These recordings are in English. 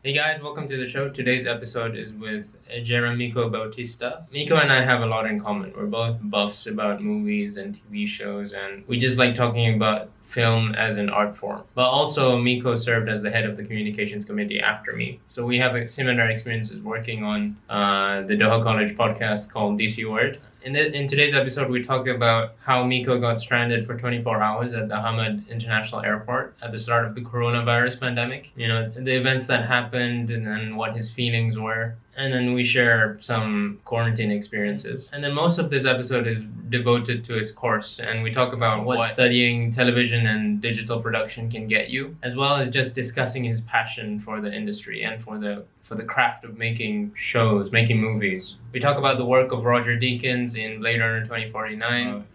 Hey guys, welcome to the show. Today's episode is with Jerehmico Bautista. Mico and I have a lot in common. We're both buffs about movies and TV shows, and we just like talking about film as an art form. But also, Mico served as the head of the communications committee after me. So we have a similar experiences working on the Doha College podcast called DC Word. In today's episode, we talk about how Mico got stranded for 24 hours at the Hamad International Airport at the start of the coronavirus pandemic. You know, the events that happened and then what his feelings were. And then we share some quarantine experiences. And then most of this episode is devoted to his course. And we talk about what studying television and digital production can get you, as well as just discussing his passion for the industry and for the craft of making shows, making movies. We talk about the work of Roger Deakins in Blade Runner 2049,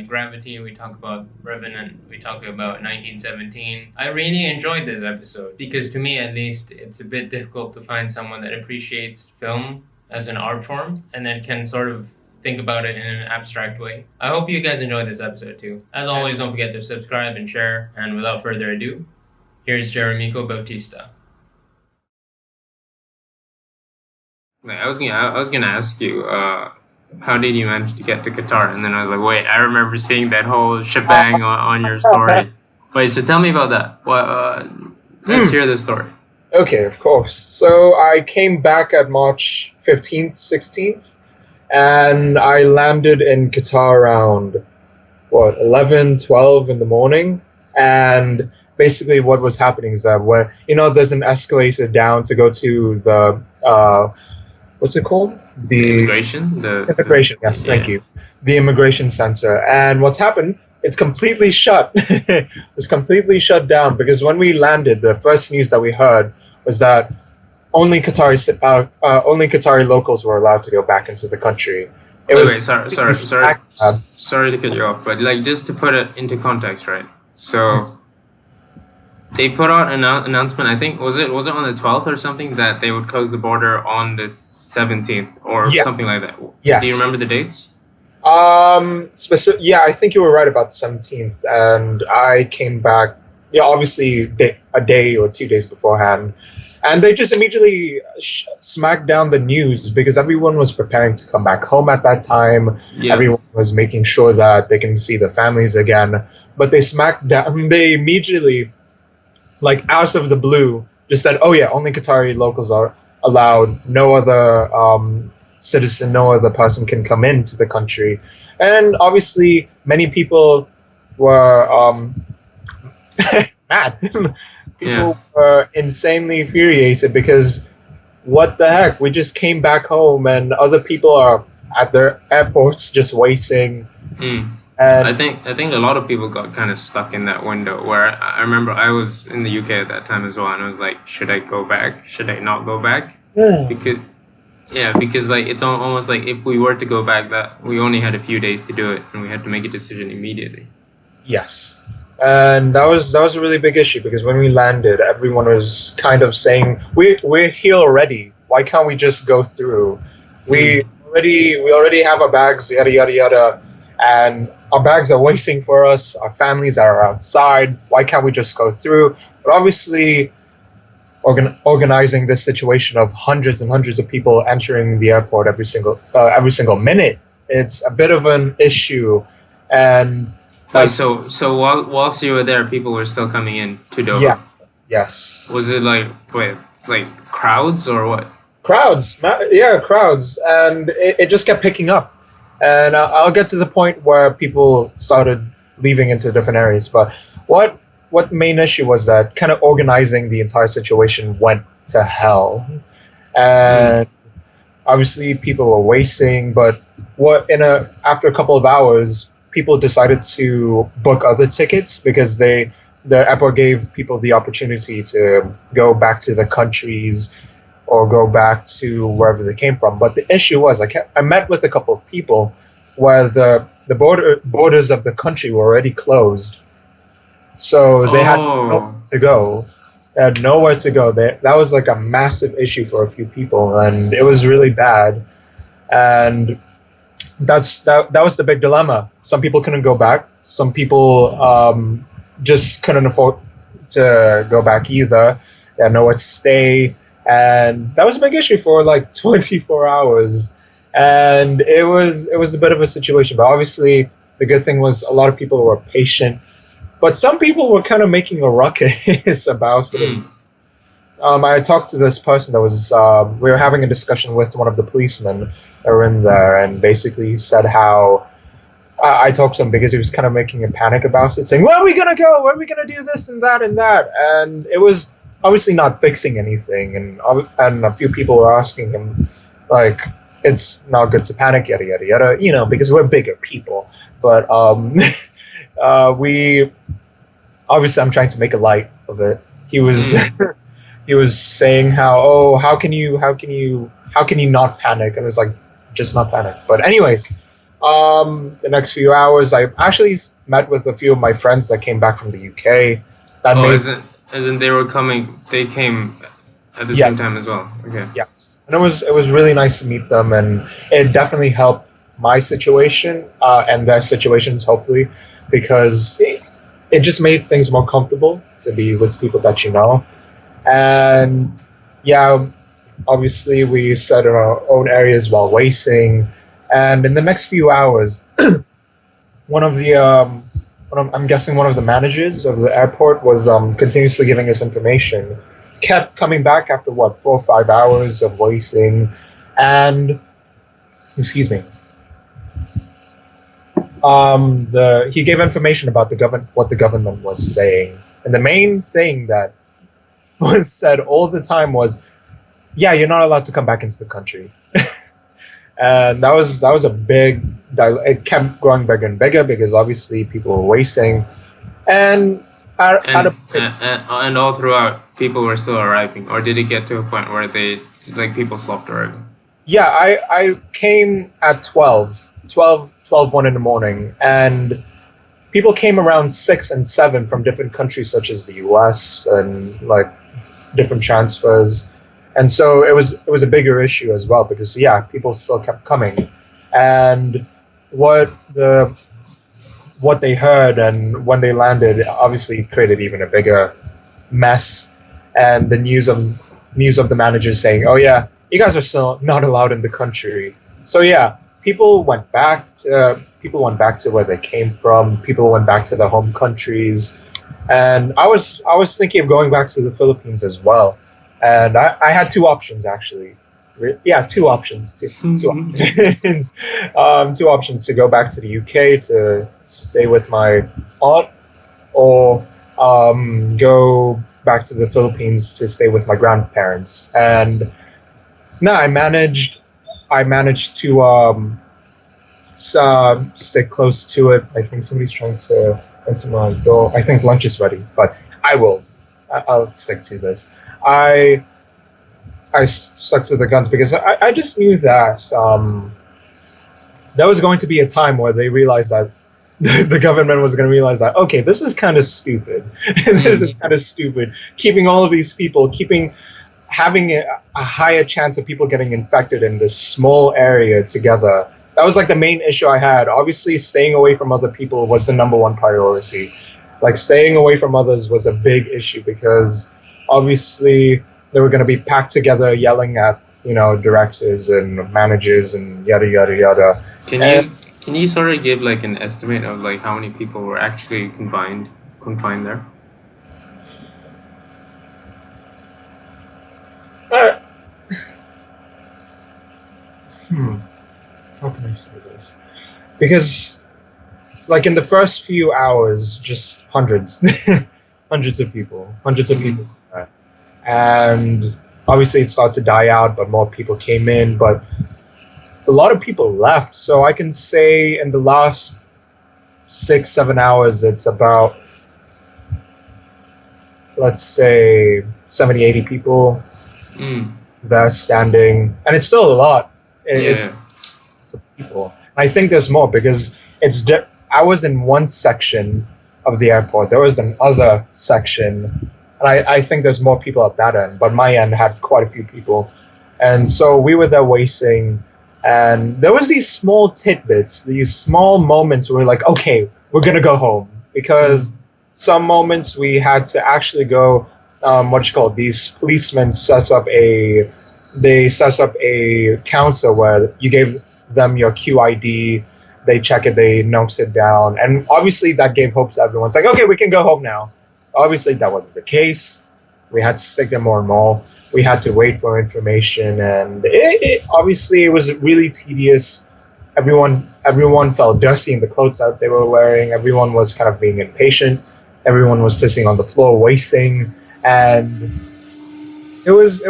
Gravity, we talk about Revenant, we talk about 1917. I really enjoyed this episode because to me at least, it's a bit difficult to find someone that appreciates film as an art form and then can sort of think about it in an abstract way. I hope you guys enjoyed this episode too. As always, don't forget to subscribe and share. And without further ado, here's Jerehmico Bautista. I was gonna ask you, how did you manage to get to Qatar? And then I was like, wait, I remember seeing that whole shebang on your story. Wait, so tell me about that. Let's hear the story. Okay, of course. So I came back at March 15th, 16th, and I landed in Qatar around, 11, 12 in the morning. And basically what was happening is that there's an escalator down to go to the, what's it called? The immigration? Yes, thank you. The immigration center. And what's happened, it's completely shut. It's completely shut down because when we landed, the first news that we heard was that only Qatari locals were allowed to go back into the country. Sorry to cut you off, but like just to put it into context, right? So they put out an announcement, I think, was it on the 12th or something, that they would close the border on the 17th or something like that. Yes. Do you remember the dates? I think you were right about the 17th, and I came back, obviously a day or 2 days beforehand, and they just immediately smacked down the news because everyone was preparing to come back home at that time. Yeah. Everyone was making sure that they can see their families again, but they immediately, like out of the blue, just said, oh yeah, only Qatari locals are allowed, no other citizen, no other person can come into the country. And obviously many people were mad. People were insanely infuriated because what the heck, we just came back home and other people are at their airports just waiting. And I think a lot of people got kind of stuck in that window where I remember I was in the UK at that time as well, and I was like, should I go back? Should I not go back? Because like it's almost like if we were to go back, that we only had a few days to do it, and we had to make a decision immediately. Yes, and that was a really big issue because when we landed, everyone was kind of saying, we're here already. Why can't we just go through? We already have our bags, yada yada yada. And our bags are waiting for us. Our families are outside. Why can't we just go through? But obviously, organizing this situation of hundreds and hundreds of people entering the airport every single minute, it's a bit of an issue. And so whilst you were there, people were still coming in to Doha. Yeah. Yes. Was it like crowds or what? Crowds, and it just kept picking up. And I'll get to the point where people started leaving into different areas. But what main issue was that kind of organizing the entire situation went to hell. And obviously people were waiting, but after a couple of hours, people decided to book other tickets because the airport gave people the opportunity to go back to the countries or go back to wherever they came from. But the issue was, I met with a couple of people where the borders of the country were already closed. So they had nowhere to go. They had nowhere to go. That was like a massive issue for a few people, and it was really bad. And that was the big dilemma. Some people couldn't go back. Some people just couldn't afford to go back either. They had nowhere to stay. and that was a big issue for like 24 hours, and it was a bit of a situation. But obviously, the good thing was a lot of people were patient, but some people were kind of making a ruckus about it. Mm. I talked to this person that was we were having a discussion with one of the policemen that were in there, and basically he said how I talked to him because he was kind of making a panic about it, saying, "Where are we gonna go? Where are we gonna do this and that and that?" And it was obviously not fixing anything, and a few people were asking him, like, "It's not good to panic, yada yada yada," because we're bigger people. But we obviously I'm trying to make a light of it. He was he was saying how can you not panic, and it's like, just not panic. But anyways. The next few hours, I actually met with a few of my friends that came back from the UK. Isn't they came at the Yeah. same time as well? Okay. Yes, and it was really nice to meet them, and it definitely helped my situation and their situations, hopefully, because it just made things more comfortable to be with people that you know. And yeah, obviously we sat in our own areas while waiting. And in the next few hours, I'm guessing one of the managers of the airport was continuously giving us information, kept coming back after 4 or 5 hours of waiting, and excuse me, he gave information about what the government was saying, and the main thing that was said all the time was, "Yeah, you're not allowed to come back into the country." And that was a big. It kept growing bigger and bigger because obviously people were waiting, and and all throughout, people were still arriving, or did it get to a point where people stopped arriving? Yeah, I came at 1 in the morning, and people came around 6 and 7 from different countries such as the US and like different transfers. And so it was a bigger issue as well because people still kept coming, and what they heard and when they landed obviously created even a bigger mess, and the news of the managers saying, "Oh yeah, you guys are still not allowed in the country." So people went back to where they came from. People went back to their home countries, and I was thinking of going back to the Philippines as well. And I had 2 options actually. Two options. Two options. 2 options to go back to the UK to stay with my aunt, or go back to the Philippines to stay with my grandparents. And no, I managed to stick close to it. I think somebody's trying to enter my door. I think lunch is ready, but I'll stick to this. I stuck to the guns because I just knew that there was going to be a time where they realized that the government was going to realize that, okay, this is kind of stupid. This is kind of stupid. Keeping all of these people, having a higher chance of people getting infected in this small area together. That was like the main issue I had. Obviously, staying away from other people was the number 1 priority. Like, staying away from others was a big issue because obviously they were going to be packed together yelling at directors and managers and yada yada yada. Can you sort of give like an estimate of like how many people were actually confined there? How can I say this? Because like in the first few hours, just hundreds of people. And obviously it started to die out, but more people came in, but a lot of people left. So I can say in the last 6-7 hours, it's about, let's say 70-80 people there standing, and it's still a lot. It's people. I think there's more because I was in one section of the airport. There was another section. And I think there's more people at that end, but my end had quite a few people. And so we were there waiting, and there was these small tidbits, these small moments where we're like, okay, we're going to go home. Because some moments we had to actually go these policemen set up a counter where you gave them your QID, they check it, they note it down, and obviously that gave hope to everyone. It's like, okay, we can go home now. Obviously that wasn't the case. We had to stick there more and more. We had to wait for information, and obviously it was really tedious. Everyone felt dusty in the clothes that they were wearing. Everyone was kind of being impatient. Everyone was sitting on the floor waiting, and it was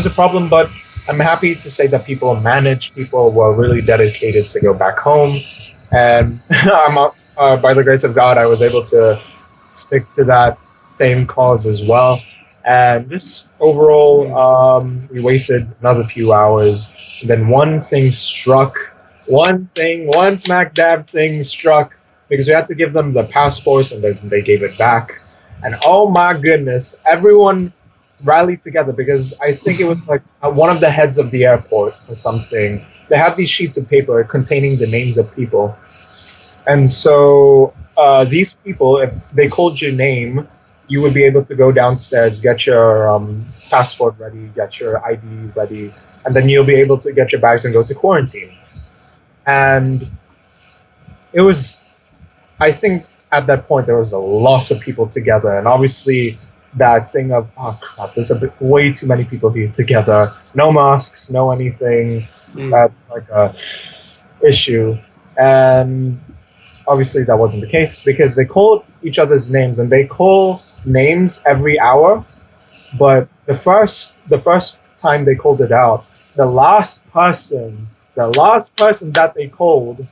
a problem. But I'm happy to say that people managed. People were really dedicated to go back home, and by the grace of God, I was able to stick to that same cause as well. And just overall, we wasted another few hours. And then one smack dab thing struck, because we had to give them the passports, and then they gave it back. And oh my goodness, everyone rallied together, because I think it was like one of the heads of the airport or something. They had these sheets of paper containing the names of people. And so these people, if they called your name, you would be able to go downstairs, get your passport ready, get your ID ready, and then you'll be able to get your bags and go to quarantine. And it was, I think at that point there was a lot of people together, and obviously that thing of, oh crap, there's way too many people here together, no masks, no anything, that's like a issue. And obviously that wasn't the case, because they called each other's names, and they call names every hour, but the first time they called it out, the last person that they called,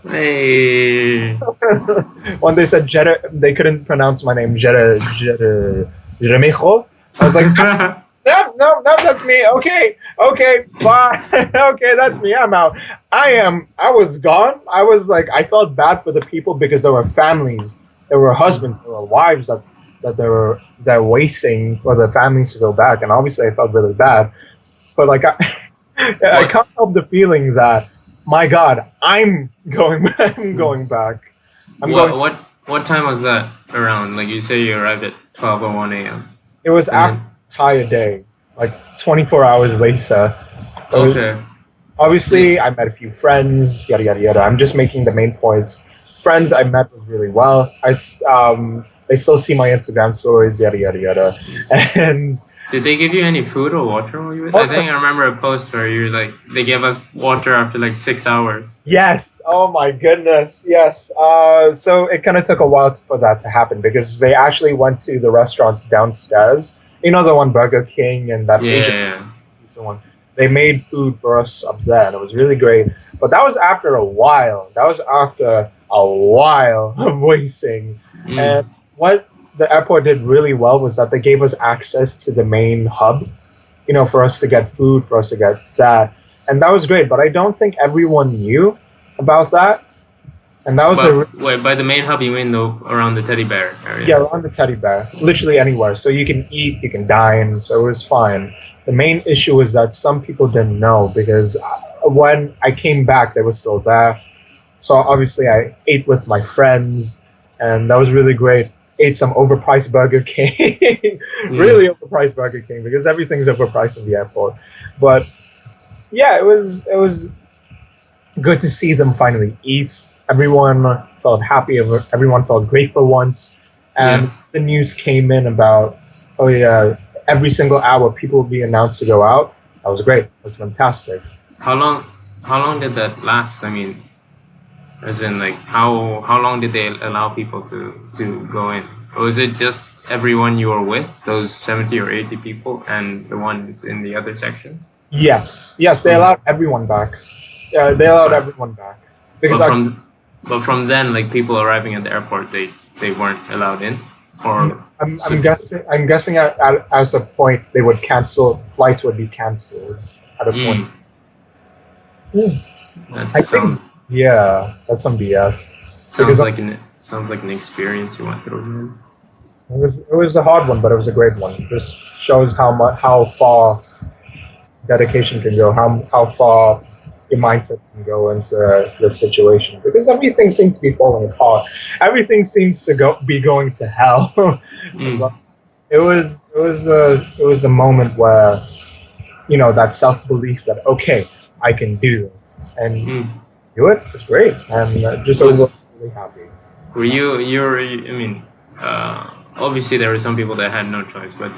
hey, when they said they couldn't pronounce my name, Jerehmico. I was like, no, that's me. Okay, fine. Okay, that's me. I'm out. I was gone. I was like, I felt bad for the people, because there were families, there were husbands, there were wives that they're waiting for their families to go back, and obviously I felt really bad. But like I can't help the feeling that, my God, I'm going back. What time was that around? Like you say you arrived at 12:01 a.m. It was after the entire day, like 24 hours later. Okay. Obviously, I met a few friends, yada yada yada. I'm just making the main points. Friends I met was really well. They still see my Instagram stories, yada yada yada. And did they give you any food or water while you were there? I think I remember a post where you were like, they gave us water after like 6 hours. Yes. Oh my goodness. Yes. So it kind of took a while for that to happen, because they actually went to the restaurants downstairs. You know, the one Burger King and that Asian one. They made food for us up there, and it was really great. But that was after a while. That was after a while of waiting. And what the airport did really well was that they gave us access to the main hub, you know, for us to get food, for us to get that. And that was great, but I don't think everyone knew about that. And that was wait, by the main hub you mean around the teddy bear area? Yeah, around the teddy bear, literally anywhere. So you can eat, you can dine, so it was fine. The main issue was that some people didn't know, because when I came back, they were still there. So obviously I ate with my friends, and that was really great. Ate some overpriced Burger King, really overpriced Burger King, because everything's overpriced in the airport. But yeah, it was good to see them finally eat. Everyone felt happy. Everyone felt great for once. And the news came in about, oh yeah, every single hour people will be announced to go out. That was great. It was fantastic. How long did that last? I mean, as in, like, how long did they allow people to go in? Or was it just everyone you were with, those 70 or 80 people, and the ones in the other section? Yes, they allowed everyone back. Yeah, they allowed everyone back. Because but from then, like, people arriving at the airport, they weren't allowed in? Or I'm guessing at a point they would cancel, flights would be canceled at a point. That's some BS. Sounds like an experience you went through, man. It was a hard one, but it was a great one. It just shows how far dedication can go, how far your mindset can go into the situation, because everything seems to be falling apart. Everything seems to be going to hell. it was a moment where, that self belief that, okay, I can do this and Mm. do it. It's great, and just Was overall really happy. were I mean, obviously there were some people that had no choice, but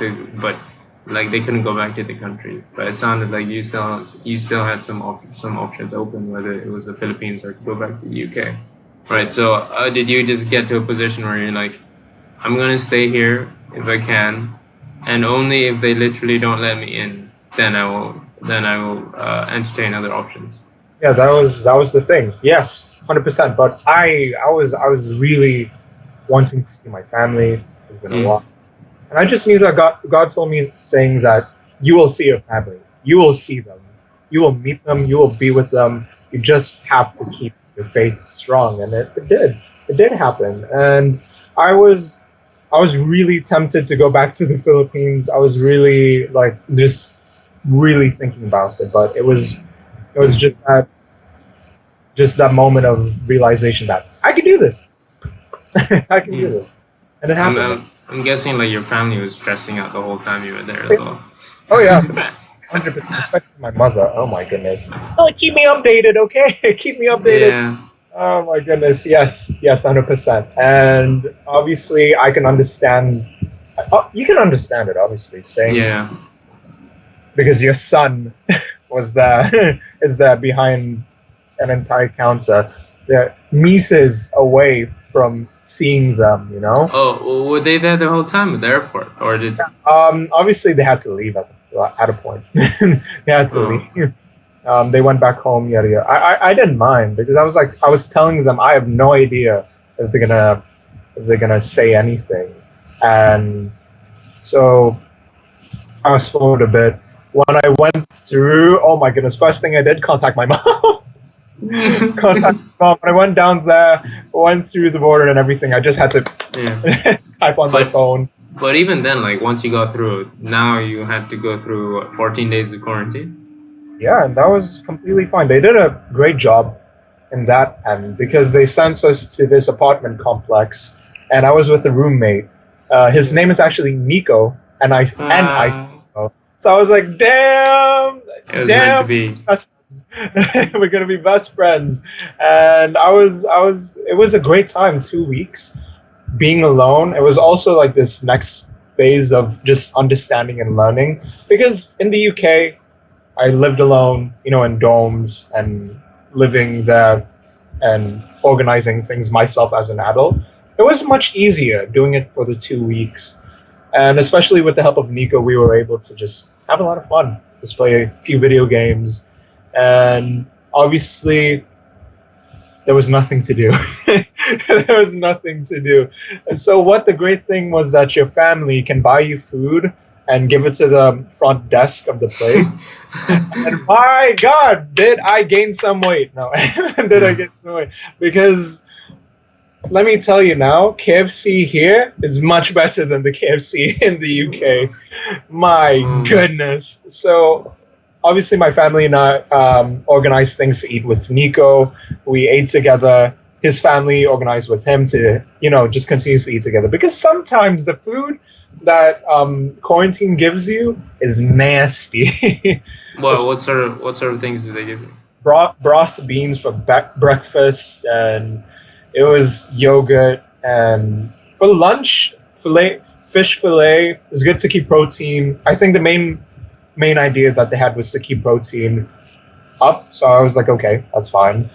like they couldn't go back to the country. But it sounded like you still had some options open, whether it was the Philippines or to go back to the UK. Right. So did you just get to a position where you're like, I'm gonna stay here if I can, and only if they literally don't let me in, then I will entertain other options. Yeah, that was the thing. Yes, 100%. But I was really wanting to see my family. It's been a Mm. while, and I just knew that God told me, saying that you will see your family, you will see them, you will meet them, you will be with them. You just have to keep your faith strong, and it did happen. And I was really tempted to go back to the Philippines. I was really like just really thinking about it, but it was just that moment of realization that I can do this. I can do Mm. this, and it I'm, happened. I'm guessing like your family was stressing out the whole time you were there as well. Oh yeah, 100%. Especially my mother. Oh my goodness. Oh, keep me updated, okay? Keep me updated. Yeah. Oh my goodness. Yes, yes, 100%. And obviously, I can understand. You can understand it, obviously, saying Yeah. because your son was there, is there behind an entire counter. They're meters away from seeing them. Oh, were they there the whole time at the airport, or did? Obviously, they had to leave at a point. They had to Oh. leave. They went back home. Yada yada. I didn't mind because I was telling them I have no idea if they're gonna say anything, and so fast forward a bit. When I went through, oh my goodness! First thing I did, contact my mom. Contact my mom. When I went down there, went through the border and everything, I just had to Yeah. type on my But- phone. But even then, like once you got through, now you had to go through 14 days of quarantine. Yeah, and that was completely fine. They did a great job in that end because they sent us to this apartment complex, and I was with a roommate. His name is actually Mico, and I. So I was like, damn, It was meant to be. best friends. We're gonna be best friends, and It was a great time. 2 weeks being alone. It was also like this next phase of just understanding and learning because in the UK, I lived alone, in dorms and living there and organizing things myself as an adult. It was much easier doing it for the 2 weeks. And especially with the help of Nico, we were able to just have a lot of fun, just play a few video games. And obviously, there was nothing to do. There was nothing to do. And so what the great thing was that your family can buy you food and give it to the front desk of the place. And my God, did I gain some weight? No, did I get some weight? Because let me tell you now, KFC here is much better than the KFC in the UK. My goodness. So obviously my family and I organized things to eat with Nico. We ate together. His family organized with him to, just continuously eat together. Because sometimes the food that quarantine gives you is nasty. What sort of things did they give you? Broth beans for breakfast, and it was yogurt. And for lunch, fish fillet is good to keep protein. I think the main idea that they had was to keep protein up. So I was like, okay, that's fine.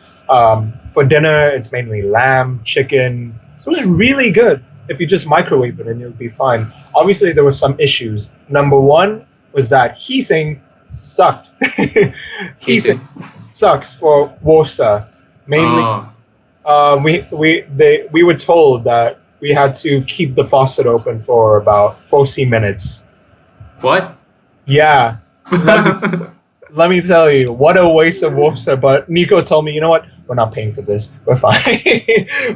For dinner, it's mainly lamb, chicken. So it was really good. If you just microwave it, and you'll be fine. Obviously, there were some issues. Number one was that heating sucked. Heating sucks for Warsaw. Mainly, we were told that we had to keep the faucet open for about 40 minutes. What? Yeah. Let me tell you, what a waste of water. But Nico told me, you know what? We're not paying for this. We're fine.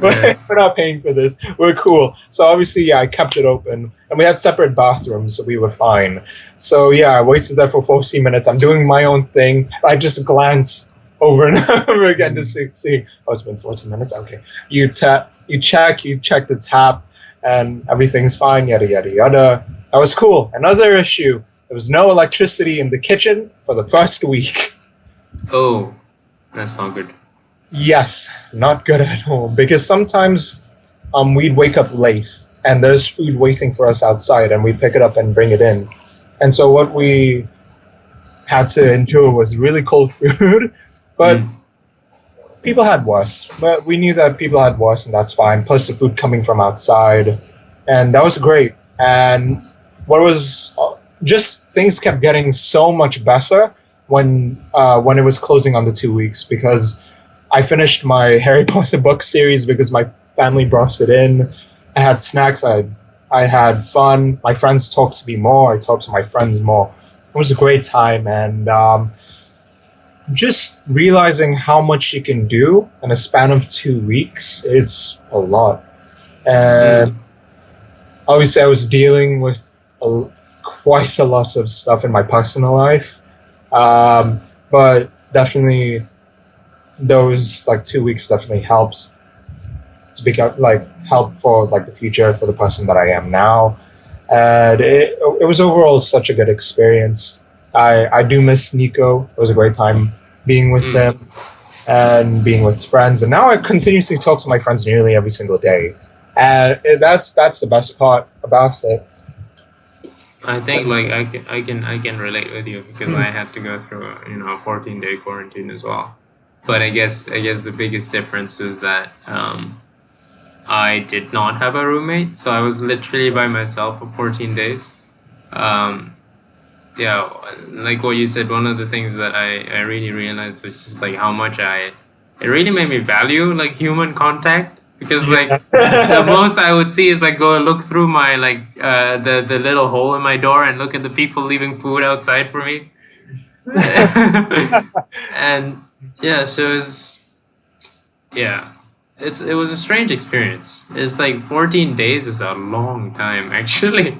We're not paying for this. We're cool. So obviously, yeah, I kept it open. And we had separate bathrooms, so we were fine. So yeah, I waited there for 40 minutes. I'm doing my own thing. I just glance over and over again to see, oh, it's been 40 minutes? Okay. You check the tap, and everything's fine, yada, yada, yada. That was cool. Another issue, there was no electricity in the kitchen for the first week. Oh, that's not good. Yes, not good at all. Because sometimes we'd wake up late and there's food waiting for us outside and we'd pick it up and bring it in. And so what we had to endure was really cold food. But people had worse. But we knew that people had worse, and that's fine. Plus the food coming from outside. And that was great. And what was just things kept getting so much better when it was closing on the 2 weeks, because I finished my Harry Potter book series because my family brought it in. I had snacks. I had fun. My friends talked to me more. I talked to my friends more. It was a great time, and just realizing how much you can do in a span of 2 weeks, it's a lot. And obviously, I was dealing with quite a lot of stuff in my personal life, but definitely those 2 weeks definitely helped to become help for the future for the person that I am now. And it was overall such a good experience. I do miss Nico. It was a great time being with him and being with friends. And now I continuously talk to my friends nearly every single day. And that's the best part about it. I think I can relate with you because I had to go through a 14-day quarantine as well. But I guess the biggest difference was that I did not have a roommate, so I was literally by myself for 14 days. Yeah, like what you said, one of the things that I really realized was just how much it really made me value human contact, because the most I would see is go and look through my the little hole in my door and look at the people leaving food outside for me. And yeah, so it was a strange experience. It's 14 days is a long time, actually.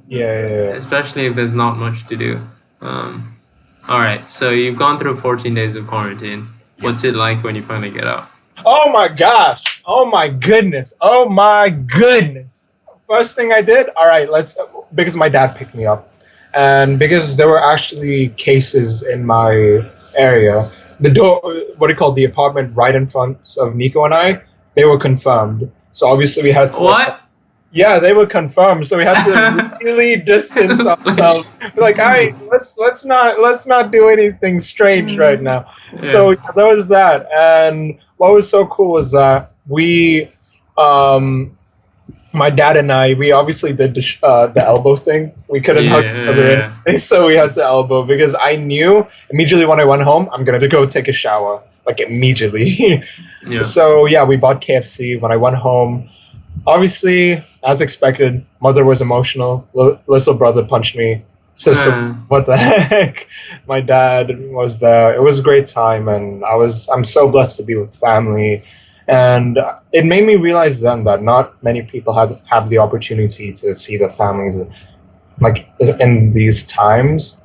Yeah. Especially if there's not much to do. All right, so you've gone through 14 days of quarantine. What's it like when you finally get out? Oh my gosh! Oh my goodness! Oh my goodness! First thing I did, all right, because my dad picked me up, and because there were actually cases in my area. The door, the apartment right in front of Mico and I, they were confirmed. So obviously we had to. What? Yeah, they were confirmed. So we had to really distance ourselves. All right, let's not do anything strange right now. Yeah. So there was that, and what was so cool was that we, my dad and I, we obviously did the elbow thing. We couldn't hug each other in, so we had to elbow, because I knew immediately when I went home, I'm gonna go take a shower, immediately. Yeah. So yeah, we bought KFC. When I went home, obviously, as expected, mother was emotional. Little brother punched me. Sister, what the heck? My dad was there. It was a great time, and I'm so blessed to be with family. And it made me realize then that not many people have the opportunity to see their families in these times.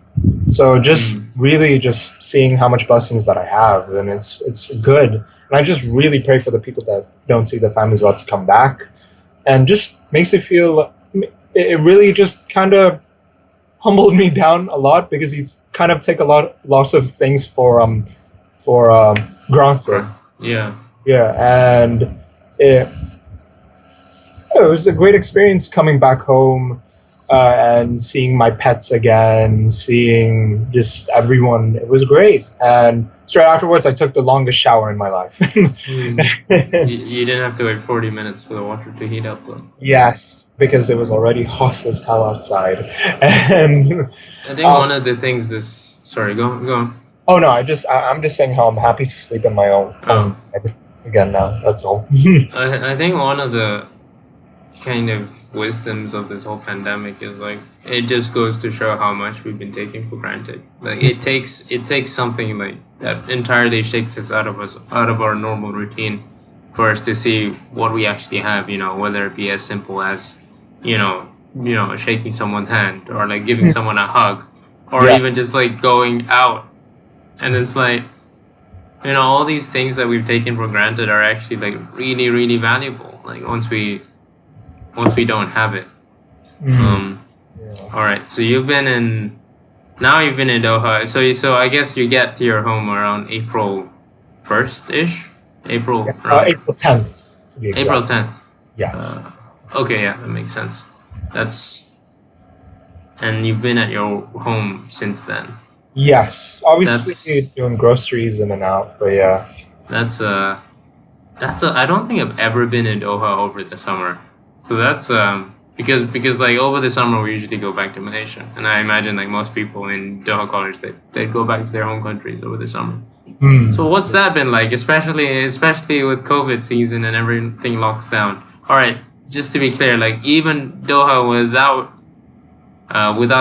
So just really just seeing how much blessings that I have, and it's good. And I just really pray for the people that don't see their families about to come back, and just makes it feel. It really just kind of humbled me down a lot, because he'd kind of take lots of things for granted. Yeah. Yeah, and it was a great experience coming back home and seeing my pets again, seeing just everyone. It was great. And straight afterwards, I took the longest shower in my life. You didn't have to wait 40 minutes for the water to heat up, though. Yes, because it was already hot as hell outside. And I think one of the things Sorry, go on. Oh no, I'm just saying how I'm happy to sleep in my own bed again now. That's all. I think one of the kind of wisdoms of this whole pandemic is it just goes to show how much we've been taking for granted. It takes something that entirely shakes us out of our normal routine for us to see what we actually have, whether it be as simple as shaking someone's hand, or giving someone a hug, or even just going out. And it's all these things that we've taken for granted are actually really, really valuable. Once we don't have it. All right. So you've been in Doha. So I guess you get to your home around April 1st ish. April. April 10th to be exact. April 10th. Yes. Okay, yeah, that makes sense. And you've been at your home since then. Yes, obviously doing groceries in and out, but yeah. I don't think I've ever been in Doha over the summer. So that's because like over the summer we usually go back to Malaysia, and I imagine like most people in Doha College they go back to their home countries over the summer. So what's that been like, especially with COVID season and everything locks down? All right, just to be clear, like even Doha without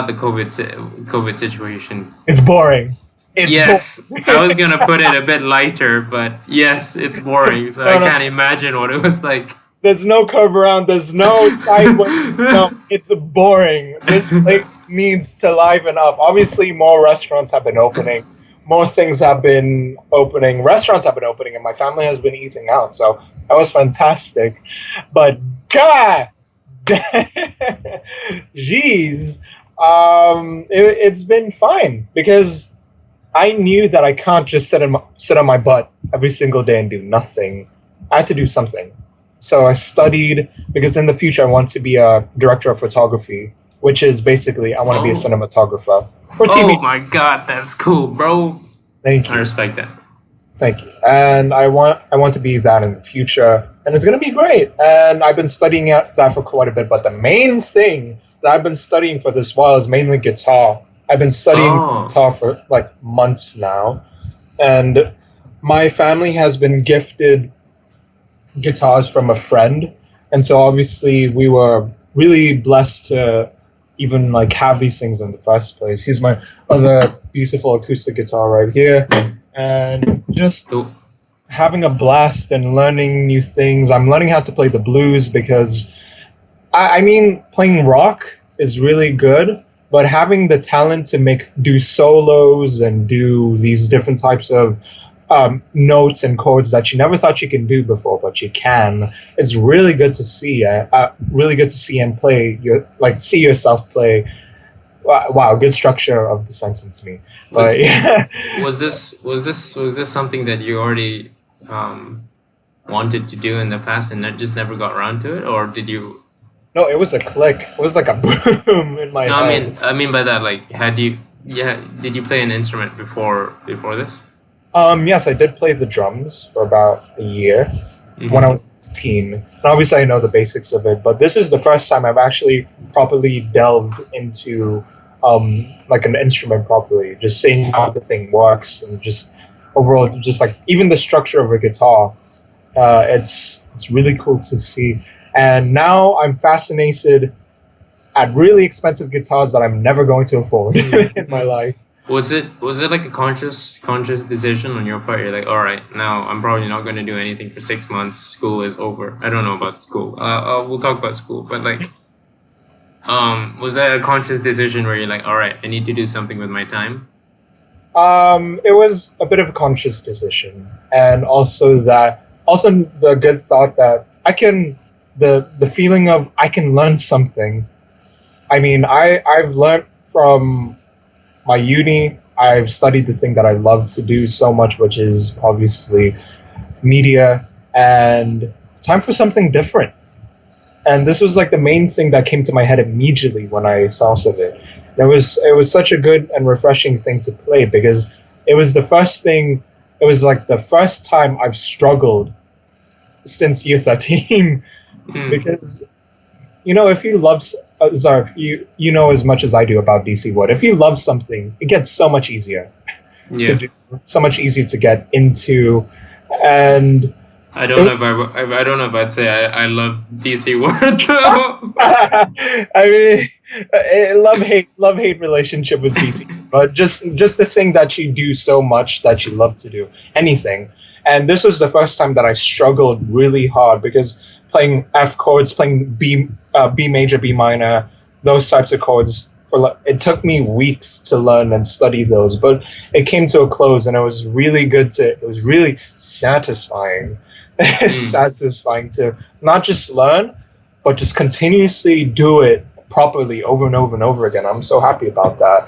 the COVID situation, it's boring. Yes, I was gonna put it a bit lighter, but yes, it's boring. So I can't imagine what it was like. There's no curve around. There's no sideways. No, it's boring. This place needs to liven up. Obviously, more restaurants have been opening. More things have been opening. Restaurants have been opening, and my family has been eating out. So that was fantastic. But God, jeez, it's been fine because I knew that I can't just sit on my butt every single day and do nothing. I had to do something. So I studied because in the future I want to be a director of photography, which is basically I want to be a cinematographer for TV. Oh my God, that's cool, bro. Thank you. I respect that. Thank you. And I want to be that in the future, and it's going to be great. And I've been studying that for quite a bit. But the main thing that I've been studying for this while is mainly guitar. I've been studying guitar for like months now, and my family has been gifted guitars from a friend, and so obviously we were really blessed to even like have these things in the first place. Here's my other beautiful acoustic guitar right here, and just having a blast and learning new things. I'm learning how to play the blues because I mean playing rock is really good, but having the talent to do solos and do these different types of notes and chords that you never thought you can do before, but you can, is really good to see. Really good to see and play. See yourself play. Wow, good structure of the sentence, me. But yeah. Was this something that you already wanted to do in the past and that just never got around to it, or did you? No, it was a click. It was like a boom in my head. I mean by that, like, did you play an instrument before this? Yes, I did play the drums for about a year when I was 16. And obviously, I know the basics of it, but this is the first time I've actually properly delved into like an instrument properly, just seeing how the thing works and just overall, just like even the structure of a guitar. It's really cool to see. And now I'm fascinated at really expensive guitars that I'm never going to afford in my life. Was it like a conscious decision on your part? You're like, all right, now I'm probably not going to do anything for 6 months. School is over. I don't know about school. We'll talk about school, but like, was that a conscious decision where you're like, all right, I need to do something with my time? It was a bit of a conscious decision, and also the good thought that the feeling of I can learn something. I mean, I've learned from my uni. I've studied the thing that I love to do so much, which is obviously media, and time for something different. And this was like the main thing that came to my head immediately when I saw of it. It was such a good and refreshing thing to play because it was the first time I've struggled since year 13 because if you love Zarf, you know as much as I do about DC Wood. If you love something, it gets so much easier to do, so much easier to get into. And I don't know if I'd say I love DC Wood though. I mean, love hate relationship with DC, but just the thing that you do so much that you love to do anything. And this was the first time that I struggled really hard because playing F chords, playing B major, B minor, those types of chords, it took me weeks to learn and study those, but it came to a close, and it was really it was really satisfying, satisfying to not just learn, but just continuously do it properly over and over and over again. I'm so happy about that.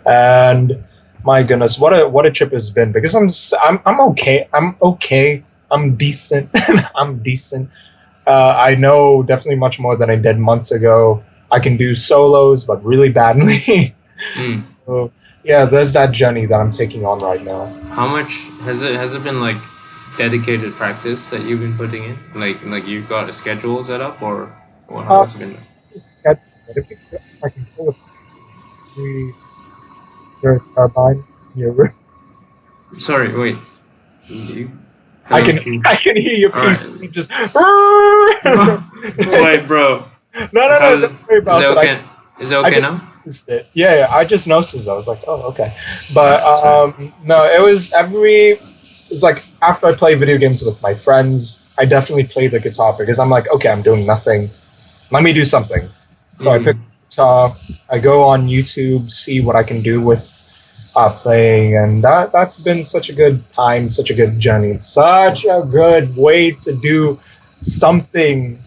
And my goodness, what a trip has been, because I'm okay. I'm okay. I'm decent. I'm decent. I know definitely much more than I did months ago. I can do solos, but really badly. So yeah, there's that journey that I'm taking on right now. How much has it been like dedicated practice that you've been putting in? Like you've got a schedule set up, or how has it been? I can pull it. Your turbine. Sorry, wait. I can hear your PC right. just. Wait, bro. No. Don't worry about it. Is it okay now? Yeah. I just noticed that. I was like, oh, okay. But no, it's like after I play video games with my friends, I definitely play the guitar because I'm like, okay, I'm doing nothing. Let me do something. So I pick the guitar. I go on YouTube, see what I can do with playing, and that's been such a good time, such a good journey. It's such a good way to do something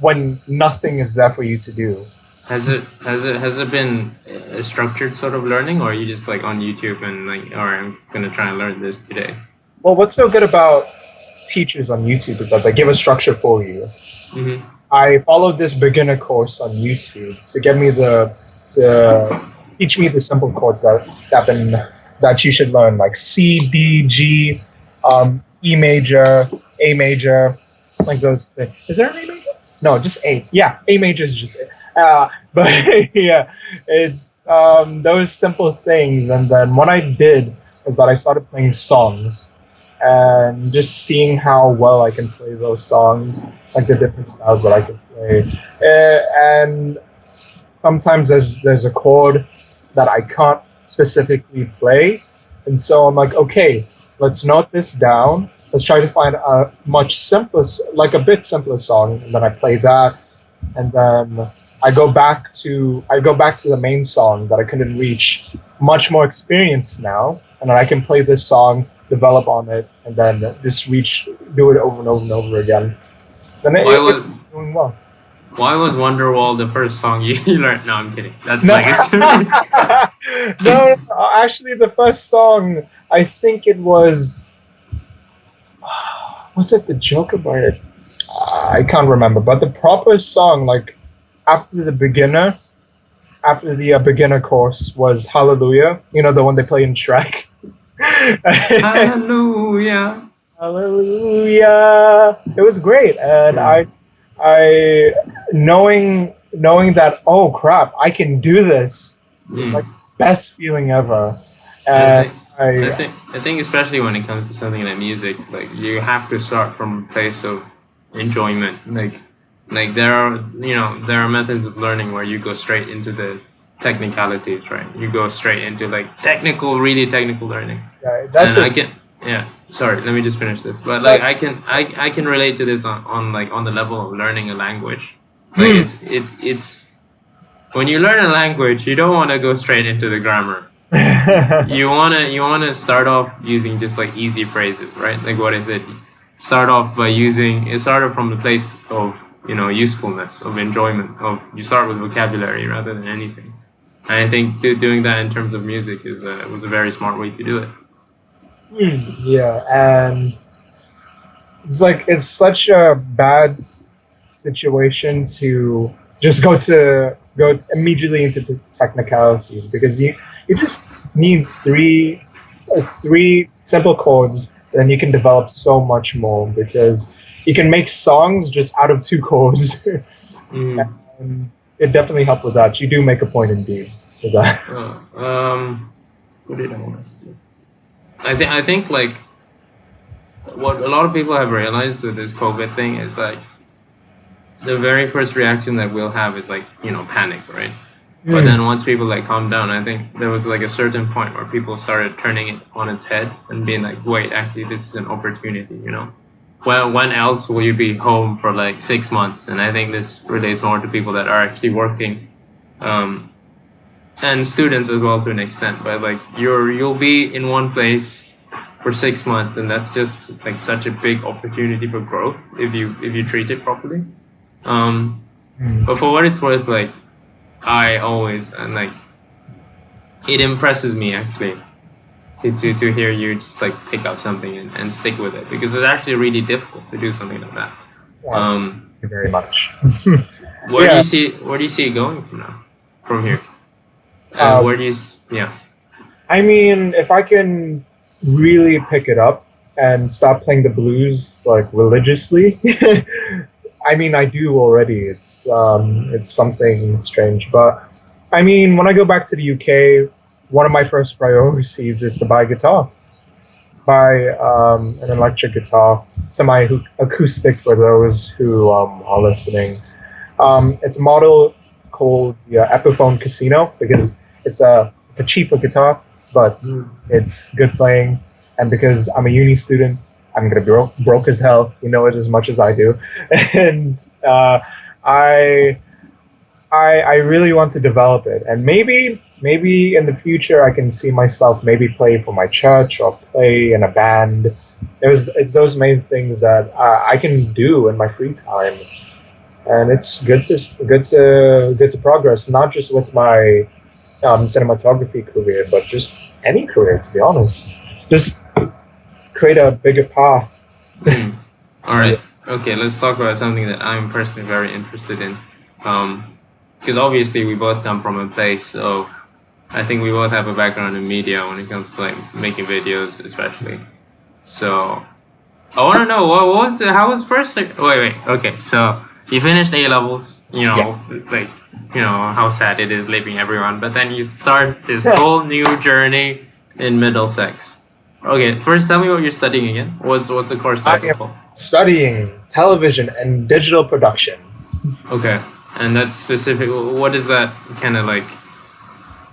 when nothing is there for you to do. Has it been a structured sort of learning, or are you just like on YouTube and like, all right, I'm gonna try and learn this today? Well, what's so good about teachers on YouTube is that they give a structure for you. Mm-hmm. I followed this beginner course on YouTube to get me to teach me the simple chords that you should learn, like C, D, G, E major, A major, like those things. Is there an A major? No, just A. Yeah, A major is just A. But yeah, it's those simple things. And then what I did is that I started playing songs and just seeing how well I can play those songs, like the different styles that I can play. And sometimes there's a chord that I can't specifically play. And so I'm like, okay, let's note this down. Let's try to find a much simpler, like a bit simpler song, and then I play that, and then I go back to the main song that I couldn't reach. Much more experience now, and then I can play this song, develop on it, and then just do it over and over and over again. Then it's doing well. Why was Wonderwall the first song you learned? No, I'm kidding. That's like a story. No, actually, the first song, I think it was it the Joker Bird? I can't remember, but the proper song, like after the beginner course, was Hallelujah. You know, the one they play in Shrek. Hallelujah. Hallelujah. It was great, and I knowing that, oh crap, I can do this. It's like the best feeling ever. And I think especially when it comes to something like music, like you have to start from a place of enjoyment. Like there are methods of learning where you go straight into the technicalities, right? You go straight into like really technical learning. Yeah, that's it. Sorry, let me just finish this. But like I can relate to this on the level of learning a language. Like it's when you learn a language, you don't want to go straight into the grammar. you wanna start off using just like easy phrases, right? Like what is it? Start off from the place of usefulness, of enjoyment, you start with vocabulary rather than anything. And I think doing that in terms of music was a very smart way to do it. Yeah, and it's such a bad situation to just go immediately into technicalities, because you just need three simple chords, then you can develop so much more, because you can make songs just out of two chords. And it definitely helped with that. You do make a point indeed with that. What did I want to say? I think like what a lot of people have realized with this COVID thing is like the very first reaction that we'll have is like panic, right? But then once people like calm down, I think there was like a certain point where people started turning it on its head and being like, wait, actually this is an opportunity, Well, when else will you be home for like 6 months? And I think this relates more to people that are actually working, and students as well to an extent. But like you'll be in one place for 6 months, and that's just like such a big opportunity for growth if you treat it properly. But for what it's worth, like I always and like it impresses me actually to hear you just like pick up something and stick with it, because it's actually really difficult to do something like that. Thank you very much. Where do you see it going from here? Where do you yeah. I mean, if I can really pick it up and stop playing the blues like religiously, I mean, I do already. It's something strange, but I mean, when I go back to the UK, one of my first priorities is to buy a guitar, buy an electric guitar, semi-acoustic for those who are listening. It's a model called the Epiphone Casino because it's a cheaper guitar, but it's good playing. And because I'm a uni student, I'm gonna be broke as hell. You know it as much as I do, and I really want to develop it. And maybe in the future I can see myself maybe play for my church or play in a band. It's those main things that I can do in my free time, and it's good to progress, not just with my cinematography career, but just any career, to be honest. Just create a bigger path. All right. Okay, let's talk about something that I'm personally very interested in. Because obviously we both come from a place, so I think we both have a background in media when it comes to like making videos, especially. So I want to know how was first? Like, wait. Okay, so you finished A levels. You know, like how sad it is leaving everyone, but then you start this whole new journey in Middlesex. Okay, first tell me what you're studying again. What's the course title called? Studying television and digital production. Okay, and that's specific. What is that kind of like?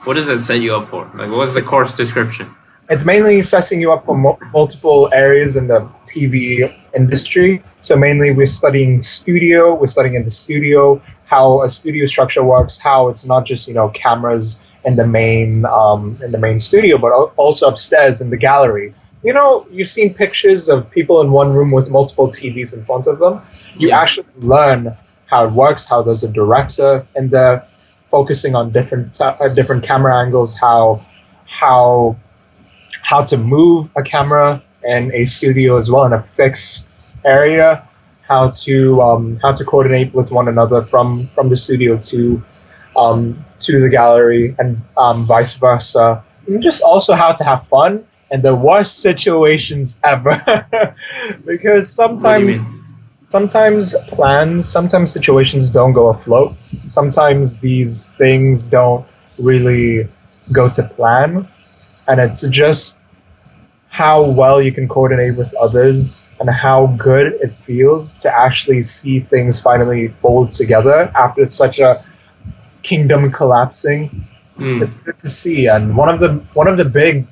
What does that set you up for? Like, what's the course description? It's mainly setting you up for multiple areas in the TV industry. So mainly we're studying studio. We're studying in the studio how a studio structure works. How it's not just cameras in the main studio, but also upstairs in the gallery. You've seen pictures of people in one room with multiple TVs in front of them. You actually learn how it works, how there's a director in there, focusing on different camera angles, how to move a camera in a studio as well in a fixed area, how to coordinate with one another from the studio to the gallery, and vice versa. And just also how to have fun in the worst situations ever. Because sometimes situations don't go afloat. Sometimes these things don't really go to plan. And it's just how well you can coordinate with others and how good it feels to actually see things finally fold together after such a kingdom collapsing. It's good to see. And one of the big,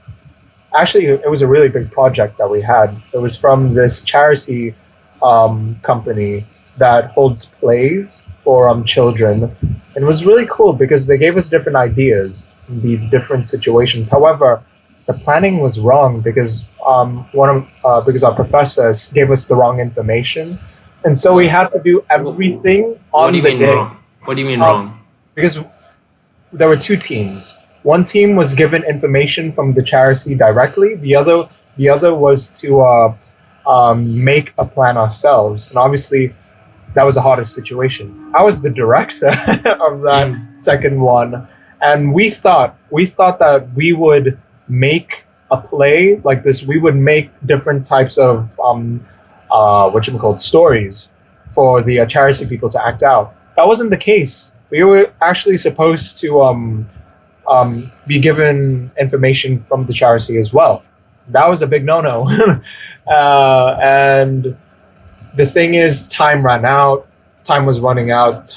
actually it was a really big project that we had. It was from this charity company that holds plays for children. And it was really cool because they gave us different ideas in these different situations. However, the planning was wrong because because our professors gave us the wrong information, and so we had to do everything on the day. Wrong? What do you mean wrong? Because there were two teams. One team was given information from the charity directly. The other was to make a plan ourselves, and obviously that was the hardest situation. I was the director of that second one, and we thought that we would make a play like this. We would make different types of stories for the charity people to act out. That wasn't the case. We were actually supposed to be given information from the charity as well. That was a big no-no. And the thing is, time ran out. Time was running out.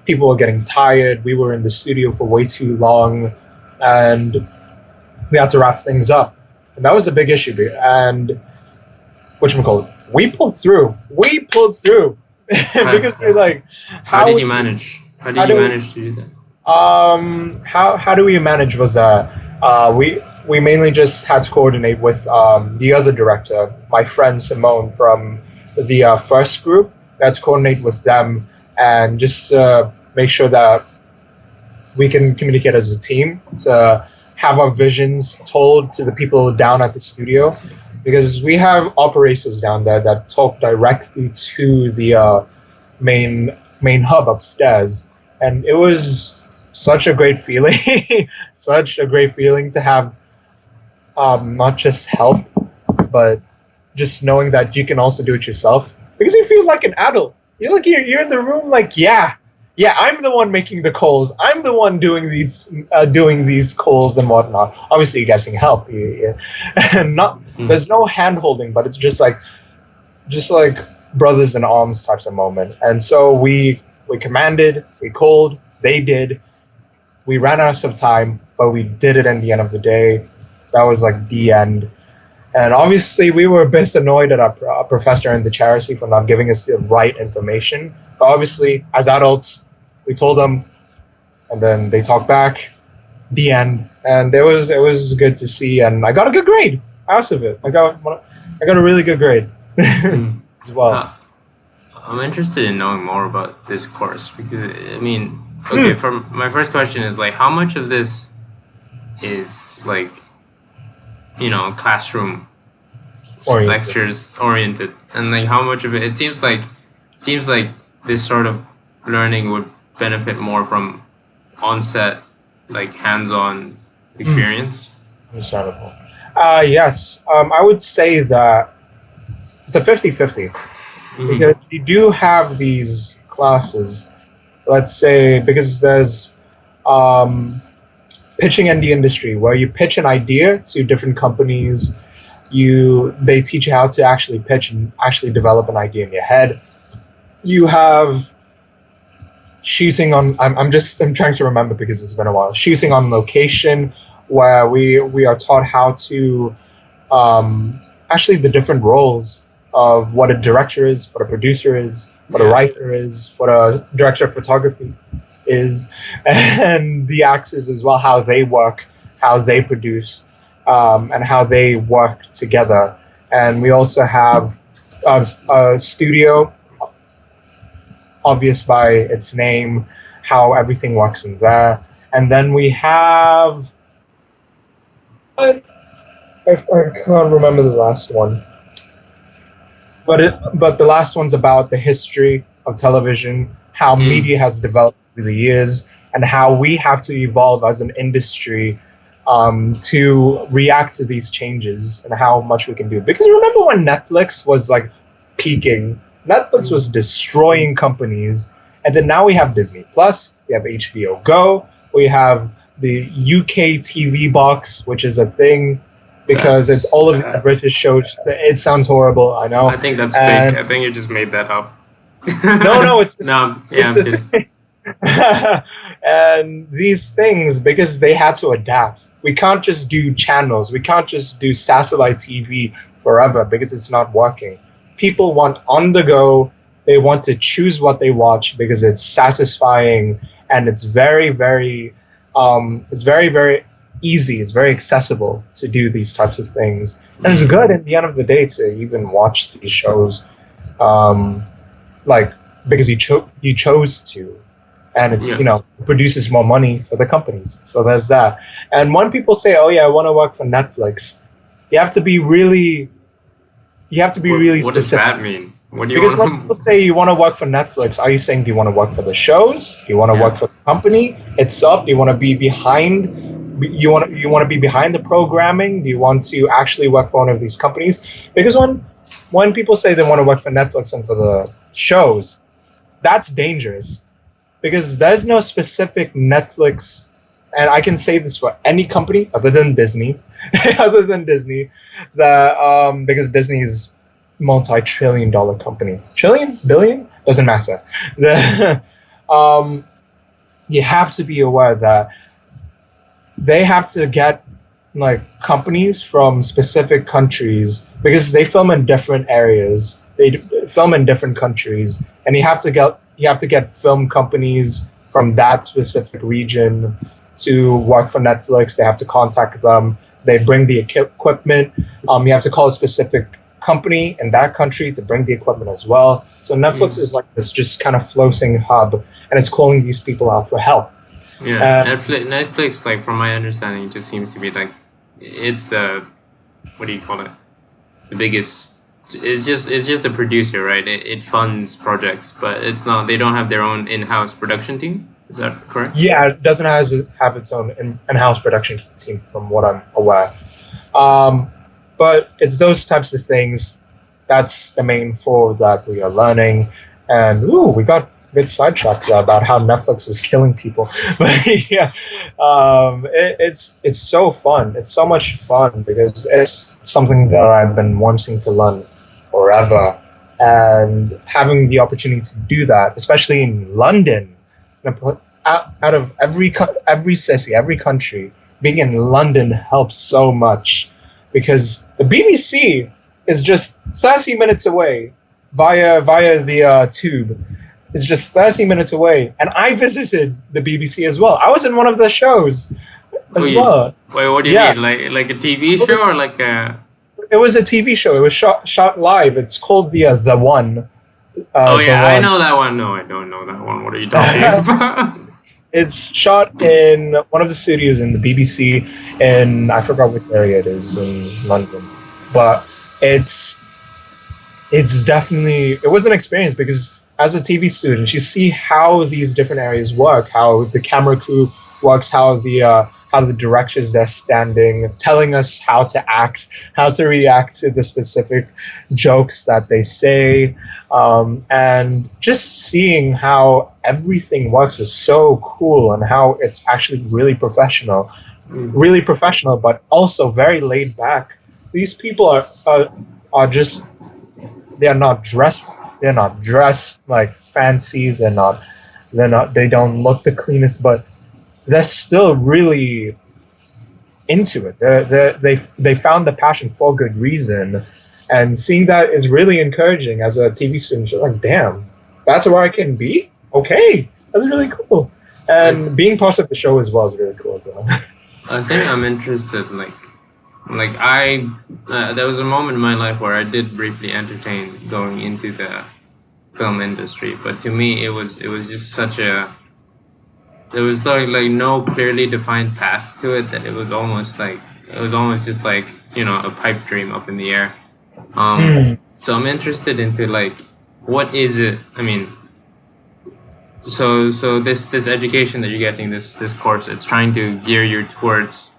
People were getting tired. We were in the studio for way too long, and we had to wrap things up. And that was a big issue. And we pulled through. Because we're like, how did you manage? How did you manage to do that? How do we manage was that we mainly just had to coordinate with the other director, my friend Simone from the first group. We had to coordinate with them and just make sure that we can communicate as a team to have our visions told to the people down at the studio, because we have operators down there that talk directly to the main hub upstairs, and it was such a great feeling, such a great feeling to have not just help, but just knowing that you can also do it yourself, because you feel like an adult. You're in the room like, yeah, I'm the one making the calls. I'm the one doing these calls and whatnot. Obviously, you guys can help. And not there's no hand holding, but it's just like brothers in arms types of moment. And so we commanded, we called, they did. We ran out of time, but we did it in the end of the day. That was like the end. And obviously, we were a bit annoyed at our professor in the charity for not giving us the right information. But obviously, as adults, we told them, and then they talked back. The end. And it was good to see, and I got a good grade out of it. I got a really good grade as well. I'm interested in knowing more about this course, because I mean, okay, from my first question is like, how much of this is like, classroom lectures oriented, and like how much of it seems like this sort of learning would benefit more from on-set, like hands-on experience? Understandable. Yes, I would say that it's a 50-50. Because you do have these classes, let's say, because there's pitching in the industry, where you pitch an idea to different companies. They teach you how to actually pitch and actually develop an idea in your head. You have shooting on. I'm trying to remember because it's been a while. Shooting on location, where we are taught how to actually the different roles of what a director is, what a producer is, what a writer is, what a director of photography is, and the actors as well, how they work, how they produce, and how they work together. And we also have a studio, obvious by its name, how everything works in there. And then we have, I can't remember the last one. But the last one's about the history of television, how media has developed through the years, and how we have to evolve as an industry to react to these changes, and how much we can do. Because remember when Netflix was like peaking, Netflix was destroying companies, and then now we have Disney Plus, we have HBO Go, we have the UK TV box, which is a thing. Because it's all of the British shows. It sounds horrible, I know. I think that's fake. I think you just made that up. No, it's no. Yeah, I'm kidding. And these things, because they had to adapt. We can't just do channels. We can't just do satellite TV forever because it's not working. People want on the go. They want to choose what they watch because it's satisfying, and it's very, very easy. It's very accessible to do these types of things, and it's good at the end of the day to even watch these shows, like because you chose to, and it produces more money for the companies. So there's that. And when people say, "Oh yeah, I want to work for Netflix," you have to be really specific. What does that mean? Because when people say you want to work for Netflix, are you saying do you want to work for the shows? Do you want to work for the company itself? Do you want to be behind? You want to be behind the programming? Do you want to actually work for one of these companies? Because when people say they want to work for Netflix and for the shows, that's dangerous, because there's no specific Netflix, and I can say this for any company other than Disney, that because Disney is multi-trillion-dollar company, trillion, billion, doesn't matter. You have to be aware that they have to get like companies from specific countries, because they film in different areas. They film in different countries, and you have to get film companies from that specific region to work for Netflix. They have to contact them. They bring the equipment. You have to call a specific company in that country to bring the equipment as well. So Netflix is like this just kind of floating hub, and it's calling these people out for help. Yeah, Netflix, like from my understanding, it just seems to be like it's the what do you call it? The biggest. It's just the producer, right? It funds projects, but it's not. They don't have their own in-house production team. Is that correct? Yeah, it doesn't have its own in-house production team, from what I'm aware. But it's those types of things. That's the main four that we are learning. And we got a bit sidetracked about how Netflix is killing people. But yeah, it's so fun. It's so much fun because it's something that I've been wanting to learn forever. And having the opportunity to do that, especially in London, out of every city, every country, being in London helps so much because the BBC is just 30 minutes away via the tube. It's just 30 minutes away, and I visited the BBC as well. I was in one of the shows as well. Wait, what do you mean? Like a TV show or like a? It was a TV show. It was shot live. It's called The One. I know that one. No, I don't know that one. What are you talking about? It's shot in one of the studios in the BBC, and I forgot which area it is in London. But it's definitely, it was an experience because as a TV student, you see how these different areas work, how the camera crew works, how the directors they're standing, telling us how to act, how to react to the specific jokes that they say, and just seeing how everything works is so cool and how it's actually really professional, but also very laid back. These people are just, they're not dressed like fancy. They don't look the cleanest, but they're still really into it. They found the passion for good reason, and seeing that is really encouraging as a TV student. You're like, damn, that's where I can be. Okay, that's really cool. And being part of the show as well is really cool as well. I think I'm interested. I there was a moment in my life where I did briefly entertain going into the film industry, but to me it was just such a, there was like no clearly defined path to it, that it was almost just like, you know, a pipe dream up in the air. So I'm interested into like, what is it? I mean, so this education that you're getting, this course, it's trying to gear you towards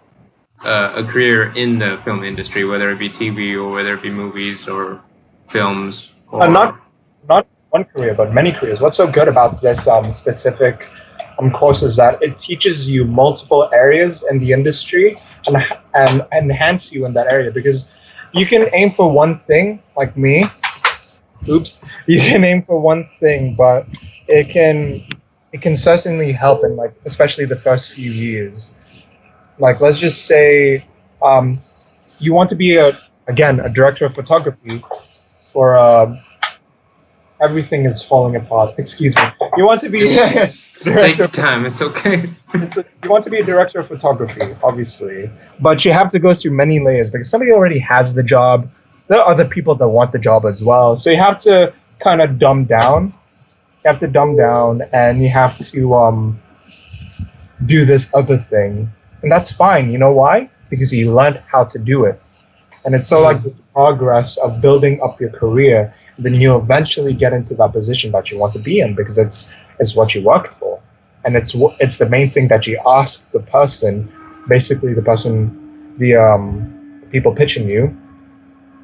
a career in the film industry, whether it be TV or whether it be movies or films. Or not one career, but many careers. What's so good about this specific course is that it teaches you multiple areas in the industry and enhance you in that area, because you can aim for one thing, like me. You can aim for one thing, but it can certainly help in, like, especially the first few years. Like, let's just say you want to be a director of photography for everything is falling apart. Excuse me. You want to be take your time. It's okay. You want to be a director of photography, obviously, but you have to go through many layers because somebody already has the job. There are other people that want the job as well, so you have to kind of dumb down. You have to dumb down, and you have to do this other thing, and that's fine. You know why? Because you learned how to do it, and it's so like the progress of building up your career. Then you eventually get into that position that you want to be in because it's what you worked for, and it's the main thing that you ask the person, basically the people pitching you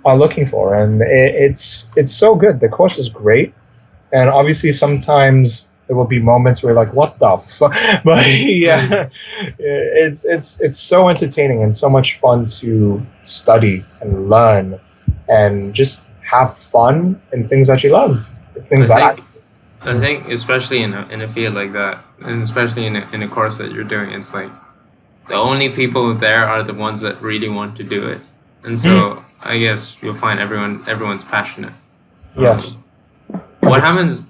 are looking for, and it's so good. The course is great, and obviously sometimes there will be moments where you're like, what the fuck? But yeah, it's so entertaining and so much fun to study and learn and just have fun in things that you love. I think especially in a field like that, and especially in a course that you're doing, it's like the only people there are the ones that really want to do it, and so I guess you'll find everyone's passionate. Yes. What happens?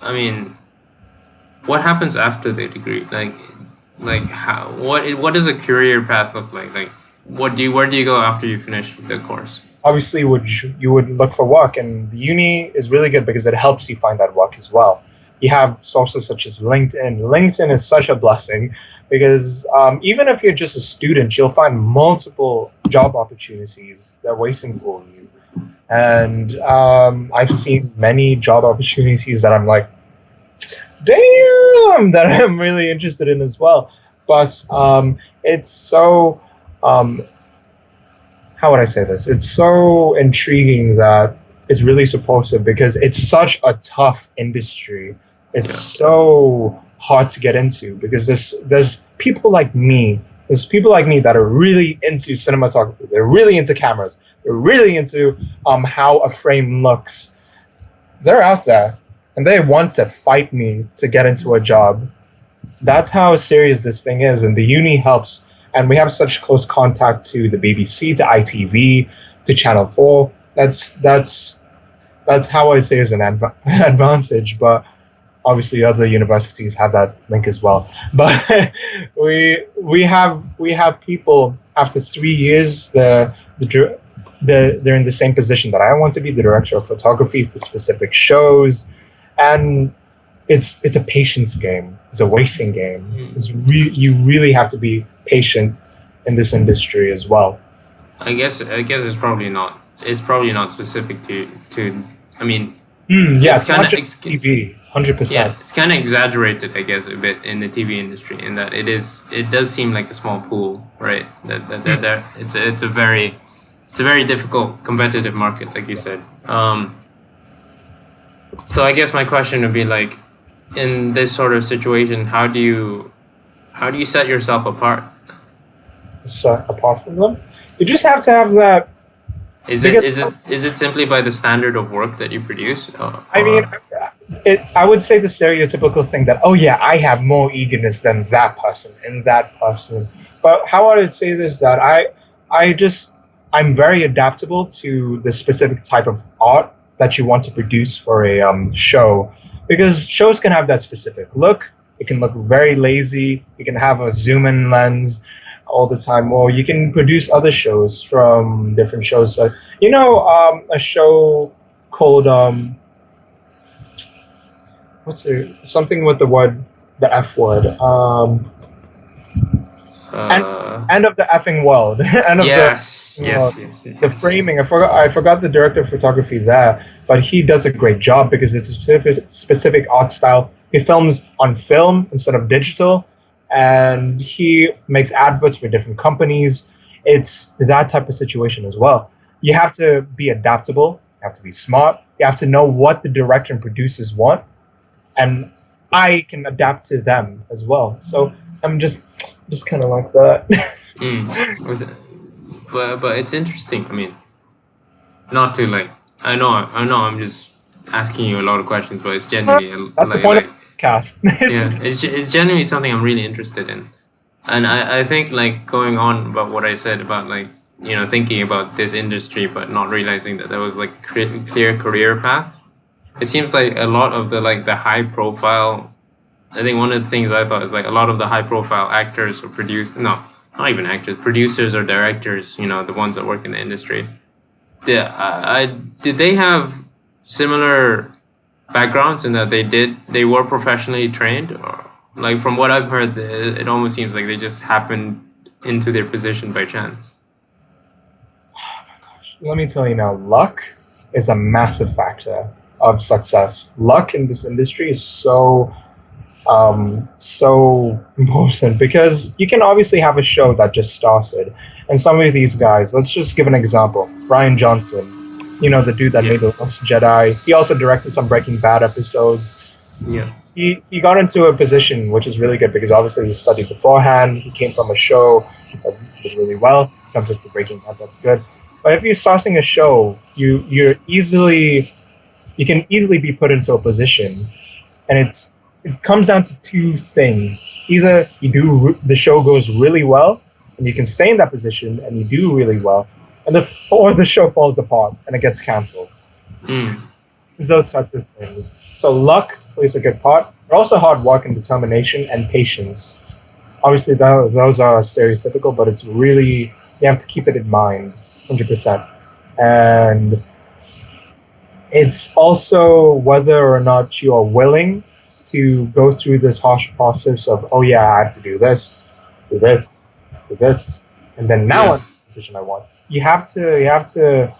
I mean, what happens after the degree? Like how? What does a career path look like? Like, where do you go after you finish the course? Obviously, you would look for work, and the uni is really good because it helps you find that work as well. you have sources such as LinkedIn. LinkedIn is such a blessing because even if you're just a student, you'll find multiple job opportunities that are waiting for you. And I've seen many job opportunities that I'm like, damn, that I'm really interested in as well. But it's so, how would I say this? It's so intriguing that it's really supportive because it's such a tough industry. It's so hard to get into because there's people like me. There's people like me that are really into cinematography. They're really into cameras. They're really into how a frame looks. They're out there, and they want to fight me to get into a job. That's how serious this thing is, and the uni helps. And we have such close contact to the BBC, to ITV, to Channel 4. That's how I say is an advantage, but obviously other universities have that link as well. But we have people after 3 years, they're in the same position that I want to be, the director of photography for specific shows, and it's a patience game. It's a waiting game. You really have to be patient in this industry as well. I guess it's probably not. It's probably not specific to. I mean, yeah, it's not just TV. 100%. Yeah, it's kind of exaggerated, I guess, a bit in the TV industry, in that it does seem like a small pool, right? That it's a very difficult competitive market, like you said. So I guess my question would be like, in this sort of situation, how do you set yourself apart? So apart from them, you just have to have that. Is it simply by the standard of work that you produce? I mean, I would say the stereotypical thing that, oh yeah, I have more eagerness than that person and that person. But how I would say this, that I'm very adaptable to the specific type of art that you want to produce for a show, because shows can have that specific look. It can look very lazy. You can have a zoom in lens all the time, or you can produce other shows from different shows. A show called something with the F word. End of the effing world. Yes. The framing. I forgot the director of photography there, but he does a great job because it's a specific art style. He films on film instead of digital, and he makes adverts for different companies. It's that type of situation as well. You have to be adaptable. You have to be smart. You have to know what the director and producers want, and I can adapt to them as well. So I'm just kind of like that. But it's interesting. I mean, not to like. I know. I'm just asking you a lot of questions, but it's genuinely that's the point of the podcast. It's genuinely something I'm really interested in, and I think like going on about what I said about like thinking about this industry but not realizing that there was like clear career path. It seems like a lot of the high profile. I think one of the things I thought is like a lot of the high profile actors or not even actors, producers or directors, the ones that work in the industry. Did they have similar backgrounds in that they were professionally trained, or like from what I've heard, it almost seems like they just happened into their position by chance. Oh my gosh. Let me tell you now, luck is a massive factor of success. Luck in this industry is so important, because you can obviously have a show that just started, and some of these guys, let's just give an example. Rian Johnson, the dude that made The Last Jedi. He also directed some Breaking Bad episodes. Yeah. He got into a position which is really good because obviously he studied beforehand. He came from a show that did really well. Jumped into Breaking Bad, that's good. But if you're starting a show, you can easily be put into a position, and it comes down to two things. Either the show goes really well, and you can stay in that position, and you do really well, or the show falls apart and it gets canceled. It's those types of things. So luck plays a good part, but also hard work and determination and patience. Obviously, those are stereotypical, but it's really, you have to keep it in mind, 100%. And it's also whether or not you are willing to go through this harsh process of, oh yeah, I have to do this, to this, to this, and then now I'm in the position I want. You have to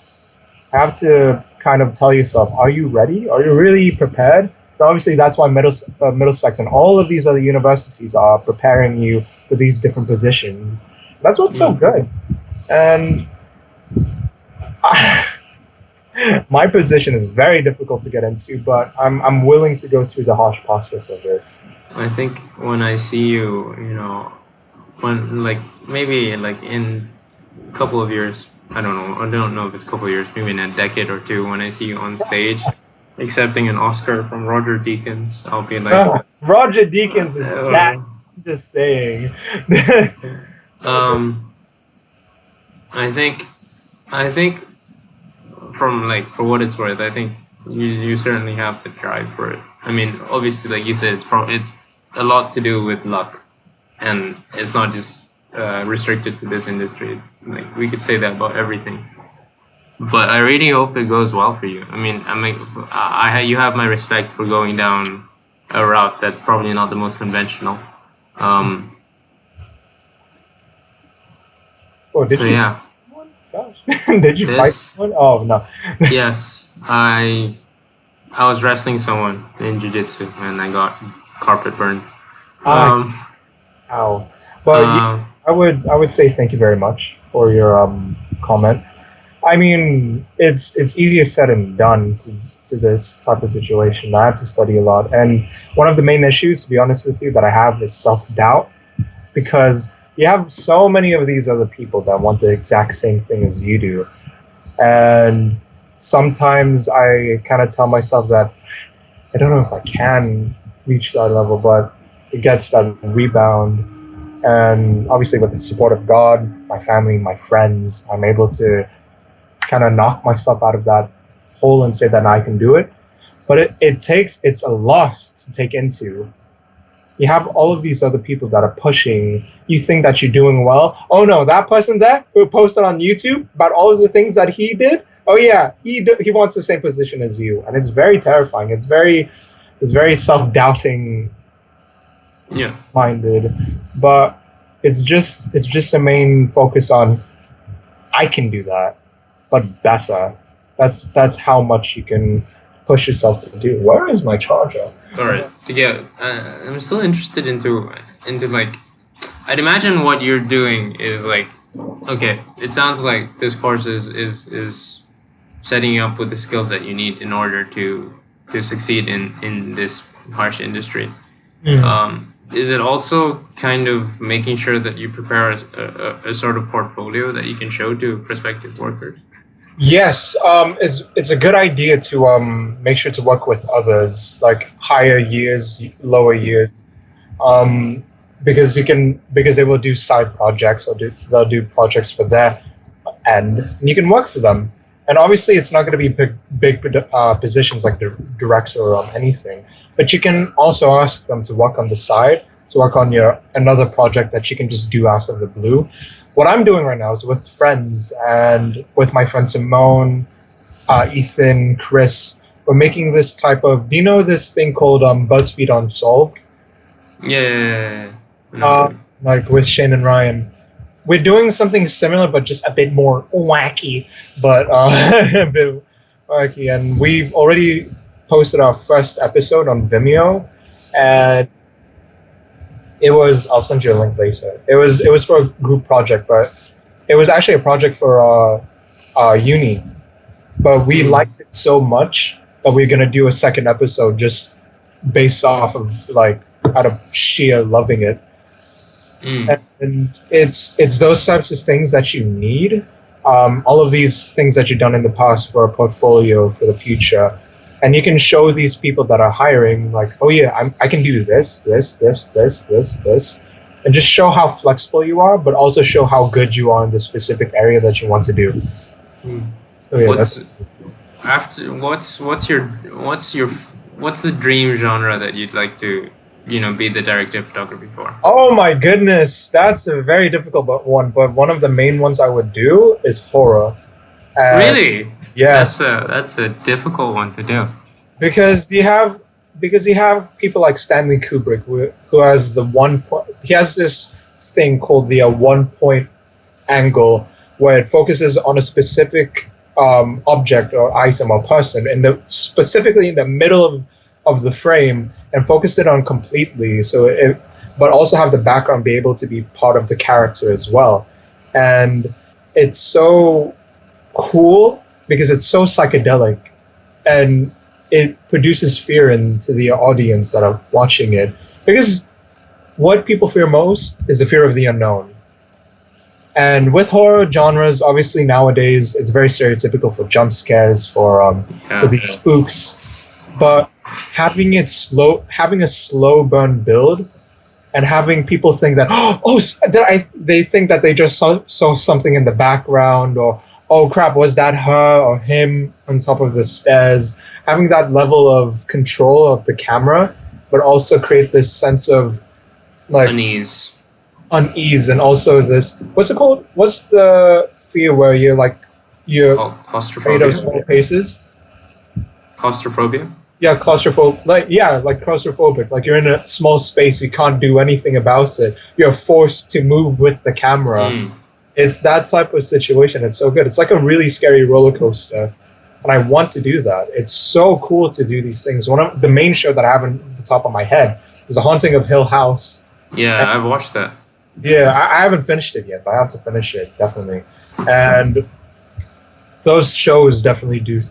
kind of tell yourself, are you ready? Are you really prepared? But obviously, that's why Middlesex and all of these other universities are preparing you for these different positions. That's what's so good. And my position is very difficult to get into, but I'm willing to go through the harsh process of it. I think when I see you, when maybe in a couple of years, I don't know if it's a couple of years, maybe in a decade or two, when I see you on stage accepting an Oscar from Roger Deakins, I'll be like, Roger Deakins is that. I'm just saying. I think from for what it's worth, I think you certainly have the drive for it. I mean, obviously, like you said, it's a lot to do with luck, and it's not just restricted to this industry. We could say that about everything. But I really hope it goes well for you. I mean, you have my respect for going down a route that's probably not the most conventional. Did you? Yeah. Gosh. Did you fight someone? Oh no. Yes, I was wrestling someone in jiu-jitsu and I got carpet burned. Ow. But I would say thank you very much for your comment. I mean, it's easier said than done to this type of situation. I have to study a lot, and one of the main issues, to be honest with you, that I have is self-doubt, because you have so many of these other people that want the exact same thing as you do, and sometimes I kind of tell myself that I don't know if I can reach that level, but it gets that rebound. And obviously with the support of God, my family, my friends, I'm able to kind of knock myself out of that hole and say that I can do it. But it's a loss to take into. You have all of these other people that are pushing. You think that you're doing well. Oh no, that person there who posted on YouTube about all of the things that he did. Oh yeah, he wants the same position as you, and it's very terrifying. It's very self-doubting. Yeah. Minded, but it's just a main focus on I can do that, but better. That's how much you can push yourself to do. Where is my charger? All right. I'm still interested into I'd imagine what you're doing is okay. It sounds like this course is setting you up with the skills that you need in order to succeed in this harsh industry. Mm-hmm. Is it also kind of making sure that you prepare a sort of portfolio that you can show to prospective workers? Yes, it's a good idea to make sure to work with others, like higher years, lower years, because they will do side projects, or they'll do projects for their end, and you can work for them. And obviously, it's not going to be big positions like the director or anything, but you can also ask them to work on the side, to work on another project that you can just do out of the blue. What I'm doing right now is with friends, and with my friend Simone, Ethan, Chris. We're making this type of, do you know this thing called BuzzFeed Unsolved? Yeah. Like with Shane and Ryan. We're doing something similar, but just a bit more wacky. But a bit wacky, and we've already posted our first episode on Vimeo, and I'll send you a link later. It was for a group project, but it was actually a project for our uni. But we liked it so much that we're gonna do a second episode just based off of out of sheer loving it. And it's those types of things that you need. All of these things that you've done in the past for a portfolio for the future. And you can show these people that are hiring, oh yeah, I can do this, and just show how flexible you are, but also show how good you are in the specific area that you want to do. So yeah, what's the dream genre that you'd like to, be the director of photography for? Oh my goodness, that's a very difficult one. But one of the main ones I would do is horror. Really? Yeah, That's a difficult one to do. because you have because you have people like Stanley Kubrick, who has the he has this thing called the 1 point angle, where it focuses on a specific object or item or person, specifically in the middle of the frame, and focus it on completely. But also have the background be able to be part of the character as well, and it's so cool because it's so psychedelic, and it produces fear into the audience that are watching it, because what people fear most is the fear of the unknown. And with horror genres, obviously nowadays it's very stereotypical for jump scares, for these spooks, but having a slow burn build, and having people think that they think that they just saw something in the background, or oh crap, was that her or him on top of the stairs? Having that level of control of the camera, but also create this sense of like unease, and also this, what's it called? What's the fear where you're afraid of small spaces? Claustrophobia. Yeah, claustrophobic. Like you're in a small space, you can't do anything about it. You're forced to move with the camera. It's that type of situation. It's so good. It's like a really scary roller coaster, and I want to do that. It's so cool to do these things. One of the main show that I have on the top of my head is The Haunting of Hill House. Yeah, I've watched that. Yeah, I haven't finished it yet, but I have to finish it, definitely. And those shows definitely do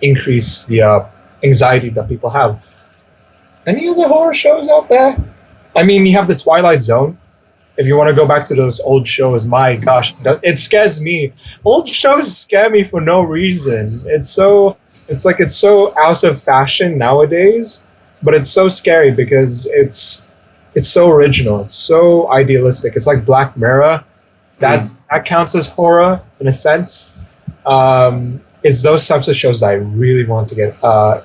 increase the anxiety that people have. Any other horror shows out there? I mean, you have The Twilight Zone. If you want to go back to those old shows, my gosh, it scares me. Old shows scare me for no reason. It's so out of fashion nowadays, but it's so scary because it's so original. It's so idealistic. It's like Black Mirror. That counts as horror in a sense. It's those types of shows that I really want to get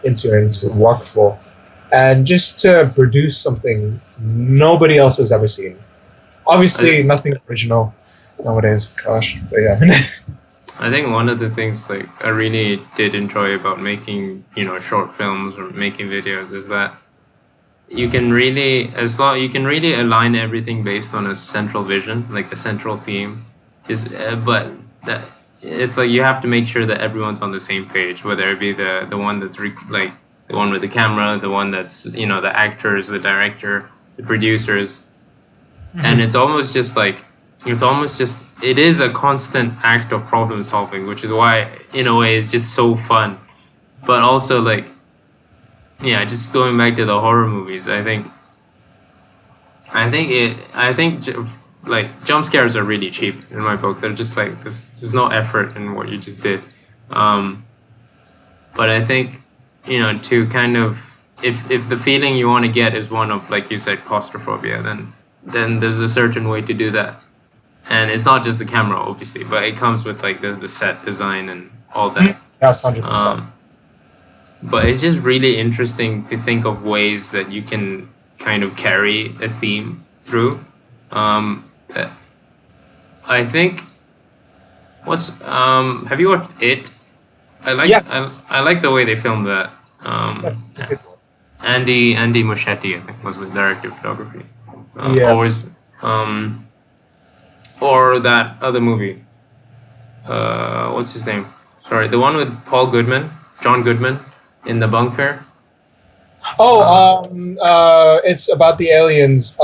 into and to work for, and just to produce something nobody else has ever seen. Obviously, nothing original nowadays. Gosh, but yeah. I think one of the things like I really did enjoy about making short films or making videos is that you can really align everything based on a central vision, like a central theme. It's like you have to make sure that everyone's on the same page, whether it be the one that's the one with the camera, the one that's the actors, the director, the producers, and it is a constant act of problem solving, which is why in a way it's just so fun. But also just going back to the horror movies, I think jump scares are really cheap in my book. They're just like there's no effort in what you just did. But I think to kind of if the feeling you want to get is one of, like you said, claustrophobia, then there's a certain way to do that. And it's not just the camera, obviously, but it comes with like the set design and all that. That's 100%. But it's just really interesting to think of ways that you can kind of carry a theme through. I think have you watched It? I like the way they filmed that. That's a good one. Andy Muschietti, I think, was the director of photography. Or that other movie. What's his name? Sorry, the one with John Goodman in the bunker. It's about the aliens.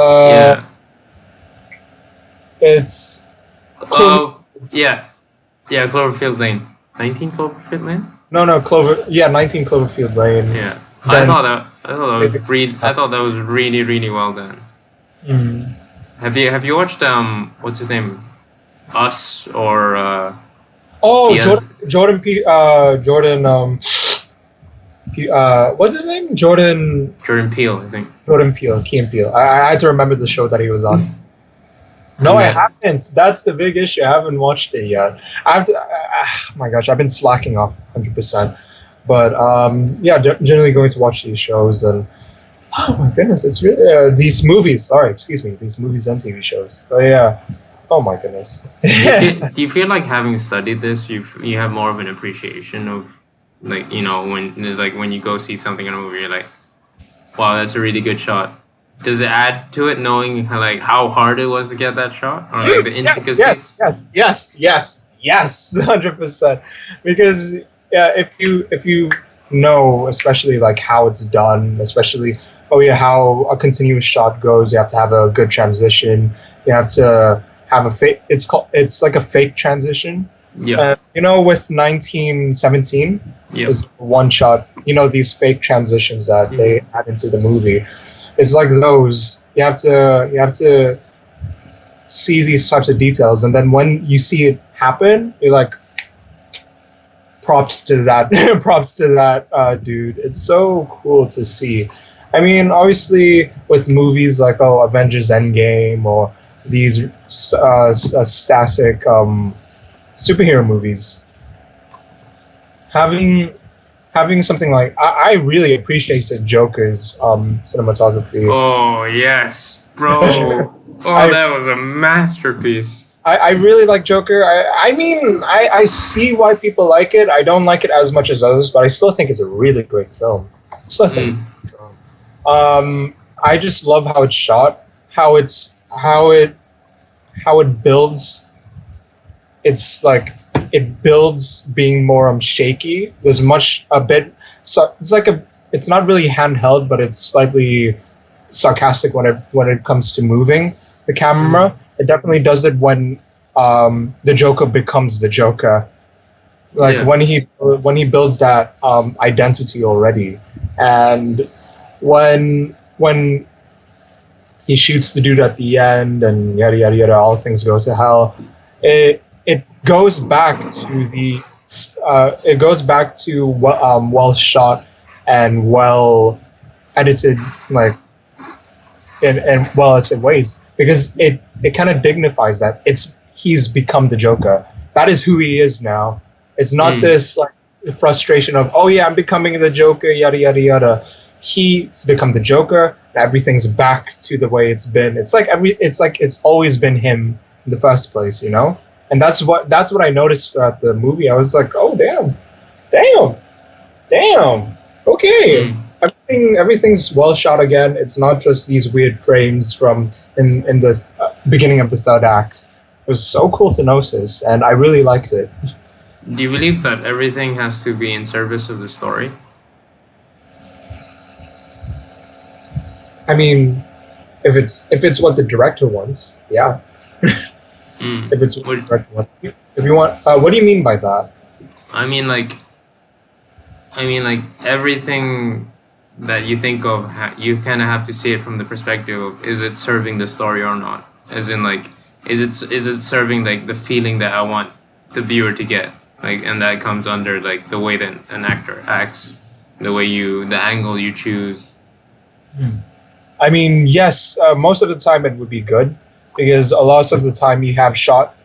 It's. Cloverfield Lane. 19 Cloverfield Lane? No, 19 Cloverfield Lane. Yeah, I thought that was really, really well done. Have you watched what's his name? Us or Jordan what's his name? Jordan Peele, I think. Key and Peele. I had to remember the show that he was on. No, I haven't. That's the big issue. I haven't watched it yet. I have to. Oh my gosh, I've been slacking off 100%. But generally going to watch these shows, and oh my goodness, it's really these movies. Sorry, excuse me, these movies and TV shows. But yeah, oh my goodness. Do you feel like having studied this, you have more of an appreciation of Like, you know, when you go see something in a movie, you're like, wow, that's a really good shot. Does it add to it knowing how hard it was to get that shot, or like the intricacies? Yes, 100%. Because yeah, if you know, especially like how it's done, especially how a continuous shot goes, you have to have a good transition. You have to have a fake. It's like a fake transition. Yeah. With 1917, Yeah. is one shot. These fake transitions that they add into the movie. It's like those. You have to see these types of details, and then when you see it happen, you're like, props to that, dude. It's so cool to see. I mean, obviously, with movies like Avengers Endgame or these static superhero movies, having something like I really appreciated Joker's cinematography. Oh yes, bro. That was a masterpiece. I really like Joker. I mean, I see why people like it. I don't like it as much as others, but I still think it's a really great film. It's a great film. I just love how it's shot, how it builds. It's like it builds being more shaky. There's it's not really handheld, but it's slightly sarcastic when it comes to moving the camera. It definitely does it when the Joker becomes the Joker, when he builds that identity already, and when he shoots the dude at the end and yada yada yada, all things go to hell. It goes back to well shot and well edited, like in well edited ways, because it kind of dignifies that he's become the Joker. That is who he is now. It's not this like frustration of, oh yeah, I'm becoming the Joker, yada yada yada. He's become the Joker. Everything's back to the way it's been. It's like it's always been him in the first place, And that's what I noticed throughout the movie. I was like, oh damn, okay. Everything's well shot again. It's not just these weird frames from in the beginning of the third act. It was so cool to notice, and I really liked it. Do you believe that everything has to be in service of the story? I mean, if it's what the director wants, yeah. If it's what the director wants. If you want, what do you mean by that? I mean, like everything that you think of, you kind of have to see it from the perspective of, is it serving the story or not? As in, like, is it serving like the feeling that I want the viewer to get? Like, and that comes under like the way that an actor acts, the angle you choose. I mean, yes, most of the time it would be good, because a lot of the time you have shot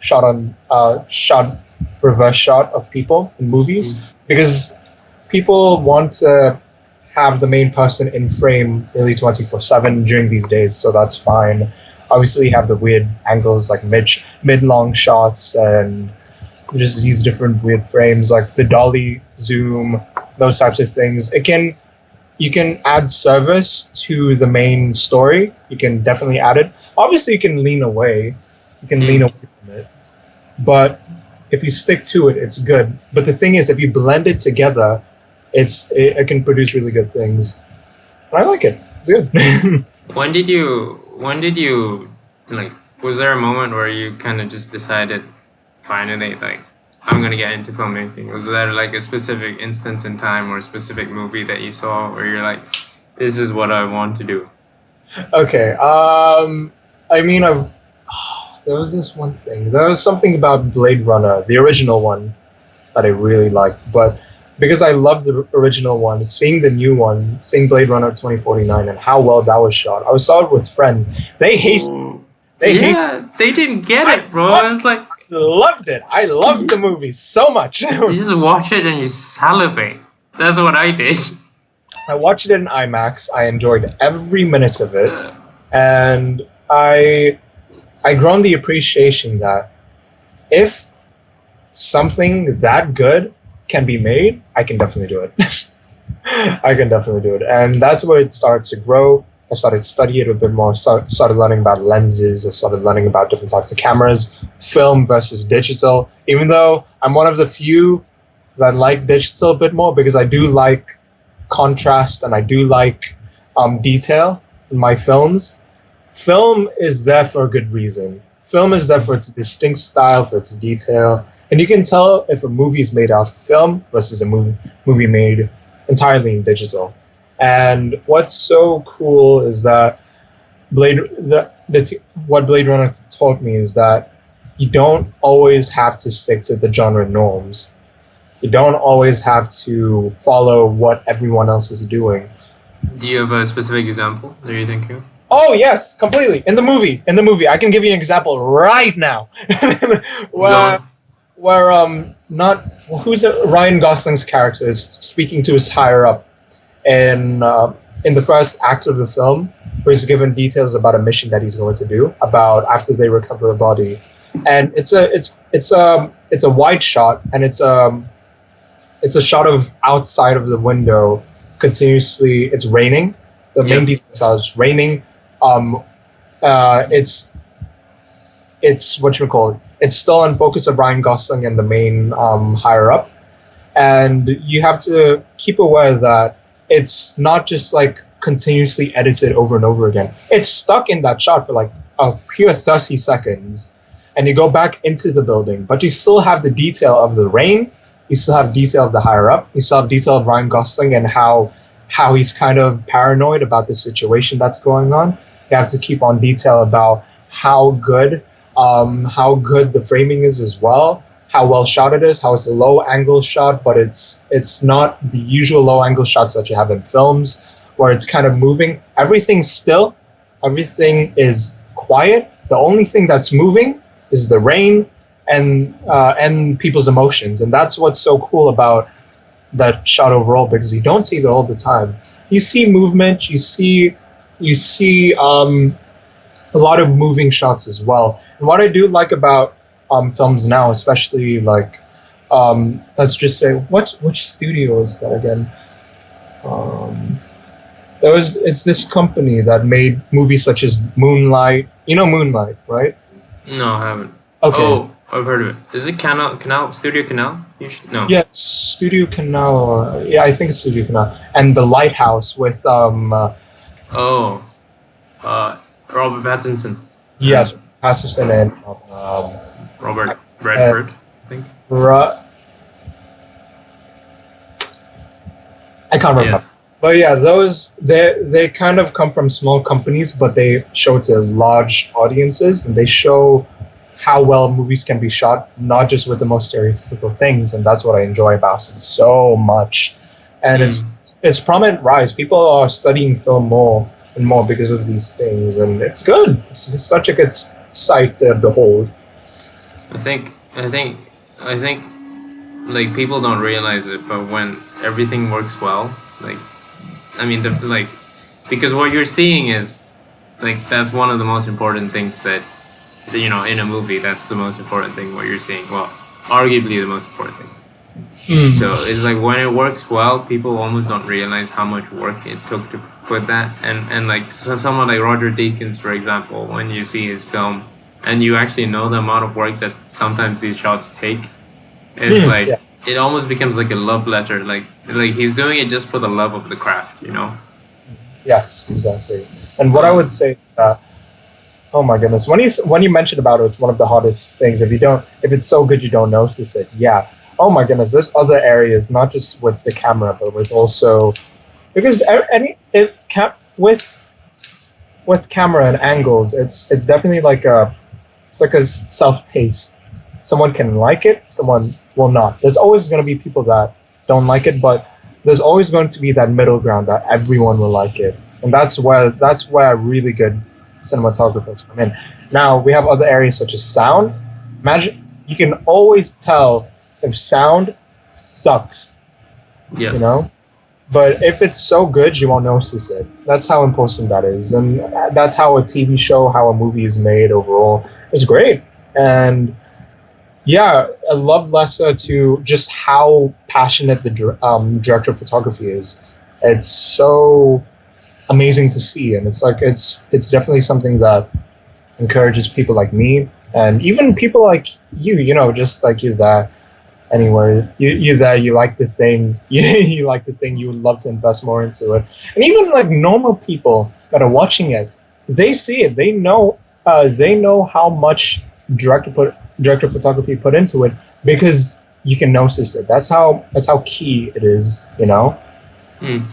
reverse shot of people in movies, because people want to have the main person in frame nearly 24/7 during these days, so that's fine. Obviously, you have the weird angles like mid-long shots and just these different weird frames, like the dolly zoom, those types of things. You can add service to the main story. You can definitely add it. Obviously, you can lean away. You can lean away from it. But if you stick to it, it's good. But the thing is, if you blend it together, it can produce really good things. And I like it. It's good. When did you like? Was there a moment where you kind of just decided, finally, like, I'm gonna get into filmmaking? Was there like a specific instance in time or a specific movie that you saw where you're like, this is what I want to do? Okay. I mean, there was this one thing. There was something about Blade Runner, the original one, that I really liked. But because I loved the original one, seeing the new one, seeing Blade Runner 2049 and how well that was shot, I saw it with friends. They didn't get it, bro. I was like, loved it. I loved the movie so much. You just watch it and you salivate. That's what I did. I watched it in IMAX. I enjoyed every minute of it, and I grown the appreciation that if something that good can be made, I can definitely do it. I can definitely do it. And that's where it started to grow. I started studying it a bit more, started learning about lenses, I started learning about different types of cameras, film versus digital, even though I'm one of the few that like digital a bit more because I do like contrast and I do like detail in my films. Film is there for a good reason. Film is there for its distinct style, for its detail, and you can tell if a movie is made out of film versus a movie made entirely in digital. And what's so cool is that what Blade Runner taught me is that you don't always have to stick to the genre norms. You don't always have to follow what everyone else is doing. Do you have a specific example that you're thinking of? Oh yes, completely. In the movie, I can give you an example right now. Ryan Gosling's character is speaking to his higher up in the first act of the film, where he's given details about a mission that he's going to do about after they recover a body, and it's a wide shot, and it's a shot of outside of the window continuously. It's raining. The main detail is raining. It's what you call it. It's still in focus of Ryan Gosling and the main higher up, and you have to keep aware that it's not just like continuously edited over and over again. It's stuck in that shot for like a pure 30 seconds, and you go back into the building, but you still have the detail of the rain. You still have detail of the higher up. You still have detail of Ryan Gosling and how he's kind of paranoid about the situation that's going on. You have to keep on detail about how good the framing is as well, how well shot it is, how it's a low angle shot, but it's not the usual low angle shots that you have in films where it's kind of moving. Everything's still, everything is quiet. The only thing that's moving is the rain and people's emotions, and that's what's so cool about that shot overall, because you don't see it all the time. You see movement, you see a lot of moving shots as well. And what I do like about films now, especially like let's just say, which studio is that again? It's this company that made movies such as Moonlight. You know Moonlight, right? No, I haven't. Okay. Oh, I've heard of it. Is it Studio Canal? No. Yeah, Studio Canal. Yeah, I think it's Studio Canal. And The Lighthouse with Robert Pattinson. Yes, Pattinson and Robert Redford, I think. I can't remember. Yeah. But yeah, those they kind of come from small companies, but they show to large audiences, and they show how well movies can be shot, not just with the most stereotypical things, and that's what I enjoy about it so much. And it's prominent rise. People are studying film more and more because of these things, and it's good. It's such a good sight to behold. I think like people don't realize it, but when everything works well, like I mean because what you're seeing is like that's one of the most important things that in a movie. That's the most important thing, what you're seeing. Well, arguably the most important thing. So it's like when it works well, people almost don't realize how much work it took to put that. And like someone like Roger Deakins, for example, when you see his film and you actually know the amount of work that sometimes these shots take, it's like it almost becomes like a love letter. Like he's doing it just for the love of the craft, Yes, exactly. And what I would say, oh my goodness, when you mentioned about it, it's one of the hardest things. If it's so good you don't notice it. Yeah. Oh my goodness, there's other areas, not just with the camera, but with also because with camera and angles, it's definitely like a self-taste. Someone can like it, someone will not. There's always going to be people that don't like it, but there's always going to be that middle ground that everyone will like it, and that's where really good cinematographers come in. Now we have other areas such as sound. Imagine you can always tell if sound sucks. Yeah. But if it's so good, you won't notice it. That's how important that is, and that's how a TV show, how a movie is made overall is great. And Yeah, I love Lessa to just how passionate the director of photography is. It's so amazing to see, and it's definitely something that encourages people like me and even people like you. You know, just like you that anywhere you there you like the thing you like the thing you would love to invest more into it, and even like normal people that are watching it, they see it, they know how much director of photography put into it because you can notice it. That's how key it is, you know.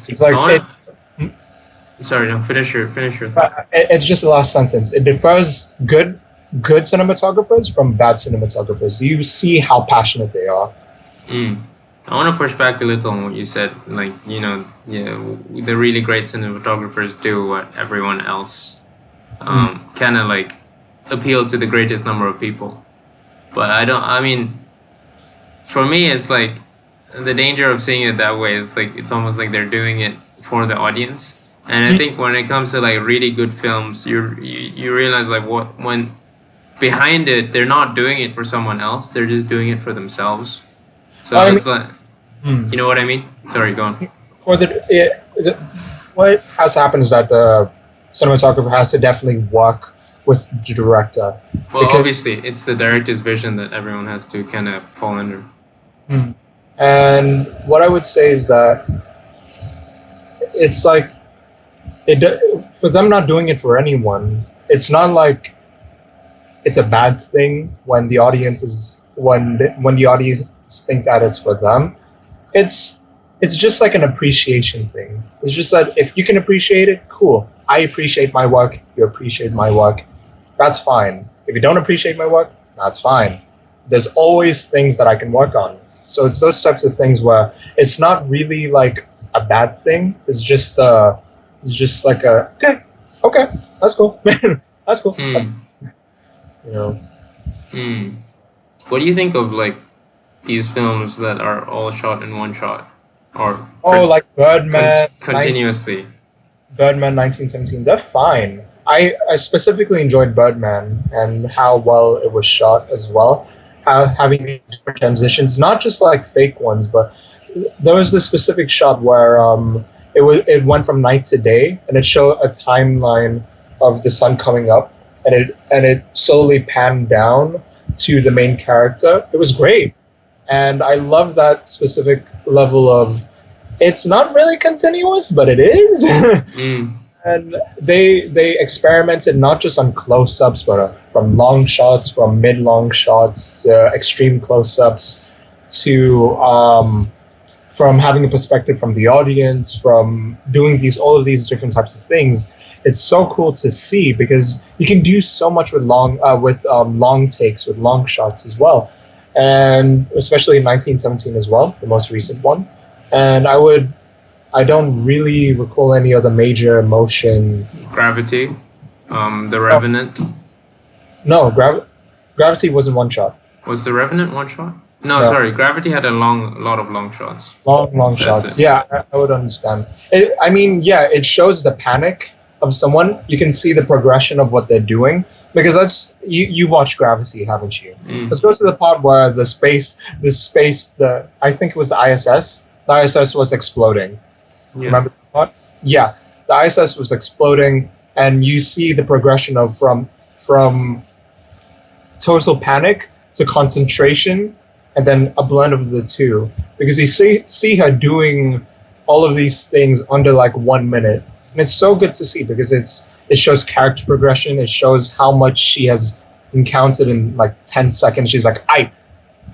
It's like I it, wanna. Sorry, no. Finish your thought. it's just the last sentence. It differs good cinematographers from bad cinematographers. You see how passionate they are. Mm. I want to push back a little on what you said. Like, yeah, the really great cinematographers do what everyone else kind of like appeal to the greatest number of people. But I mean, for me, it's like the danger of seeing it that way is like it's almost like they're doing it for the audience. And I think when it comes to like really good films, you realize like when behind it, they're not doing it for someone else. They're just doing it for themselves. So I it's like, you know what I mean? Sorry, go on. For what has happened is that the cinematographer has to definitely work with the director. Well, because, obviously, it's the director's vision that everyone has to kind of fall under. and what I would say is that it's like for them not doing it for anyone. It's not like it's a bad thing when the audience is when the audience think that it's for them. It's just like an appreciation thing. It's just that if you can appreciate it, cool. I appreciate my work. You appreciate my work. That's fine. If you don't appreciate my work, that's fine. There's always things that I can work on. So it's those types of things where it's not really like a bad thing. It's just like a okay, that's cool. That's cool. That's, you know. What do you think of like these films that are all shot in one shot, or Like Birdman, continuously? Birdman 1917. They're fine. I specifically enjoyed Birdman and how well it was shot as well. Having these different transitions, not just like fake ones, but there was this specific shot where it went from night to day, and it showed a timeline of the sun coming up, and it slowly panned down to the main character. It was great, and I love that specific level of. It's not really continuous, but it is. And they experimented not just on close-ups, but from long shots, from mid-long shots to extreme close-ups, to from having a perspective from the audience, from doing all of these different types of things. It's so cool to see because you can do so much with long takes, with long shots as well, and especially in 1917 as well, the most recent one. And I don't really recall any other major motion. Gravity, The Revenant. No, Gravity wasn't one shot. Was The Revenant one shot? No, sorry. Gravity had a lot of long shots. Long shots. Yeah, I would understand. It shows the panic of someone. You can see the progression of what they're doing because that's you've watched Gravity, haven't you? Let's go to the part where the I think it was the ISS. The ISS was exploding. Yeah. Remember that part? Yeah, the ISS was exploding, and you see the progression of from total panic to concentration, and then a blend of the two. Because you see her doing all of these things under like 1 minute, and it's so good to see because it shows character progression. It shows how much she has encountered in like 10 seconds. She's like,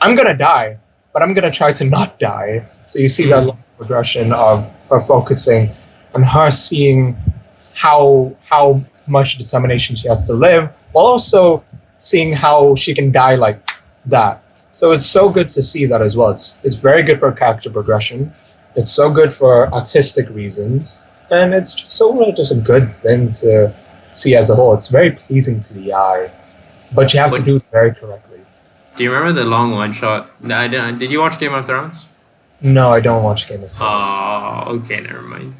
I'm gonna die, but I'm gonna try to not die. So you see that long progression of her focusing on her seeing how much determination she has to live, while also seeing how she can die like that. So it's so good to see that as well. It's very good for character progression. It's so good for artistic reasons, and it's just a good thing to see as a whole. It's very pleasing to the eye, but you have to do it very correctly. Do you remember the long one shot? Did you watch Game of Thrones? No, I don't watch Game of Thrones. Oh, okay, never mind.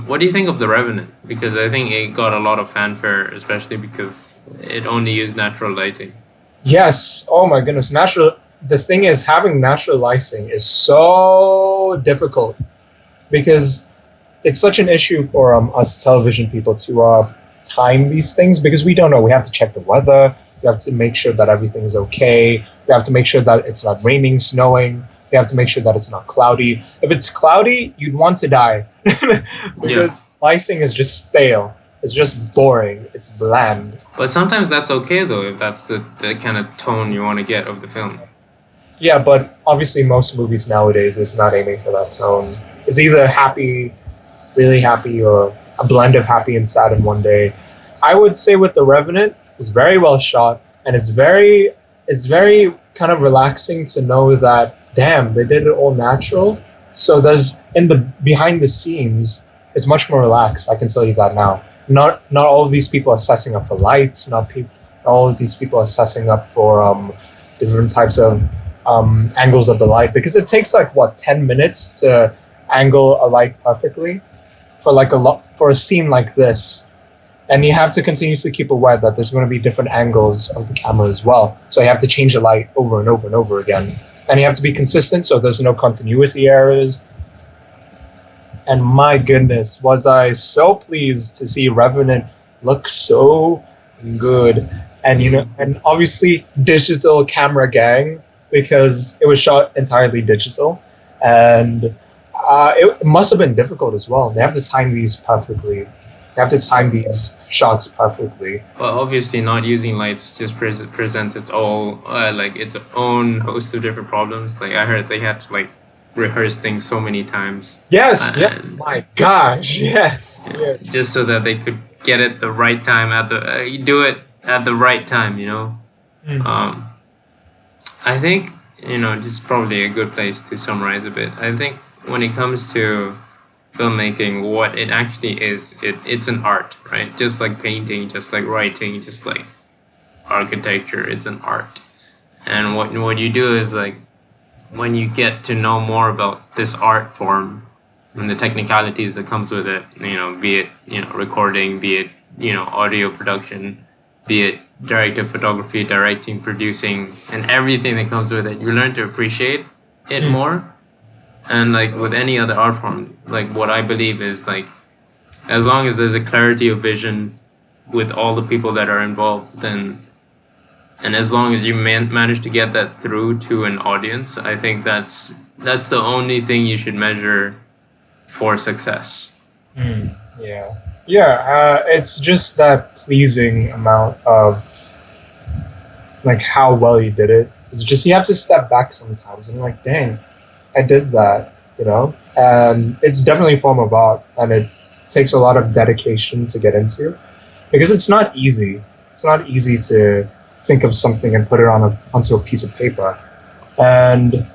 What do you think of The Revenant? Because I think it got a lot of fanfare, especially because it only used natural lighting. Yes. Oh my goodness. Natural. The thing is, having natural lighting is so difficult because it's such an issue for us television people to time these things because we don't know. We have to check the weather. We have to make sure that everything is okay. We have to make sure that it's not raining, snowing. We have to make sure that it's not cloudy. If it's cloudy, you'd want to die Yeah. because lighting is just stale. It's just boring. It's bland. But sometimes that's okay though, if that's the kind of tone you want to get of the film. Yeah, but obviously most movies nowadays is not aiming for that tone. It's either happy, really happy, or a blend of happy and sad in one day. I would say with The Revenant, it's very well shot and it's very kind of relaxing to know that damn, they did it all natural. So there's in the behind the scenes it's much more relaxed, I can tell you that now. Not all of these people are assessing up for lights, not all of these people are assessing up for different types of angles of the light because it takes like what 10 minutes to angle a light perfectly for like for a scene like this, and you have to continuously keep aware that there's going to be different angles of the camera as well, so you have to change the light over and over and over again, and you have to be consistent so there's no continuity errors. And my goodness, was I so pleased to see Revenant look so good. And and obviously digital camera gang because it was shot entirely digital, and it must have been difficult as well. They have to time these perfectly. They have to time these shots perfectly. Well, obviously, not using lights just presents its all like its own host of different problems. Like I heard they had to like rehearse things so many times. Yes, yes, my gosh, yes, Yeah, yes. just so that they could get it the right time at the do it at the right time. Mhm. I think this is probably a good place to summarize a bit. I think when it comes to filmmaking, what it actually is, it's an art, right? Just like painting, just like writing, just like architecture, it's an art. And what you do is like when you get to know more about this art form and the technicalities that comes with it, be it recording, be it audio production, be it director photography, directing, producing, and everything that comes with it, you learn to appreciate it more. And like with any other art form, like what I believe is like as long as there's a clarity of vision with all the people that are involved, then and as long as you manage to get that through to an audience, I think that's the only thing you should measure for success. Yeah, yeah. It's just that pleasing amount of like how well you did it. It's just you have to step back sometimes and like, dang, I did that, And it's definitely a form of art, and it takes a lot of dedication to get into because it's not easy. It's not easy to think of something and put it onto a piece of paper. And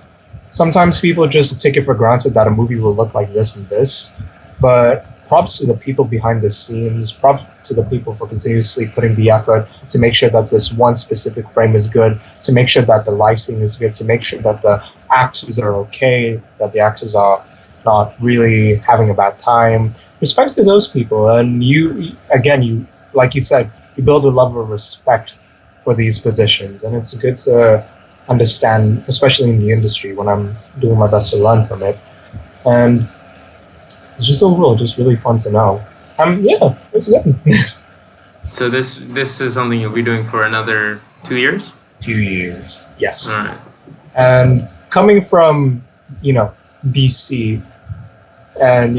sometimes people just take it for granted that a movie will look like this and this. But props to the people behind the scenes, props to the people for continuously putting the effort to make sure that this one specific frame is good, to make sure that the lighting is good, to make sure that the actors are okay, that the actors are not really having a bad time. Respect to those people. And you like you said, you build a level of respect for these positions. And it's good to understand, especially in the industry, when I'm doing my best to learn from it. And it's just overall just really fun to know. Yeah, it's good. So this is something you'll be doing for another 2 years? 2 years, yes. All right. And coming from, DC, and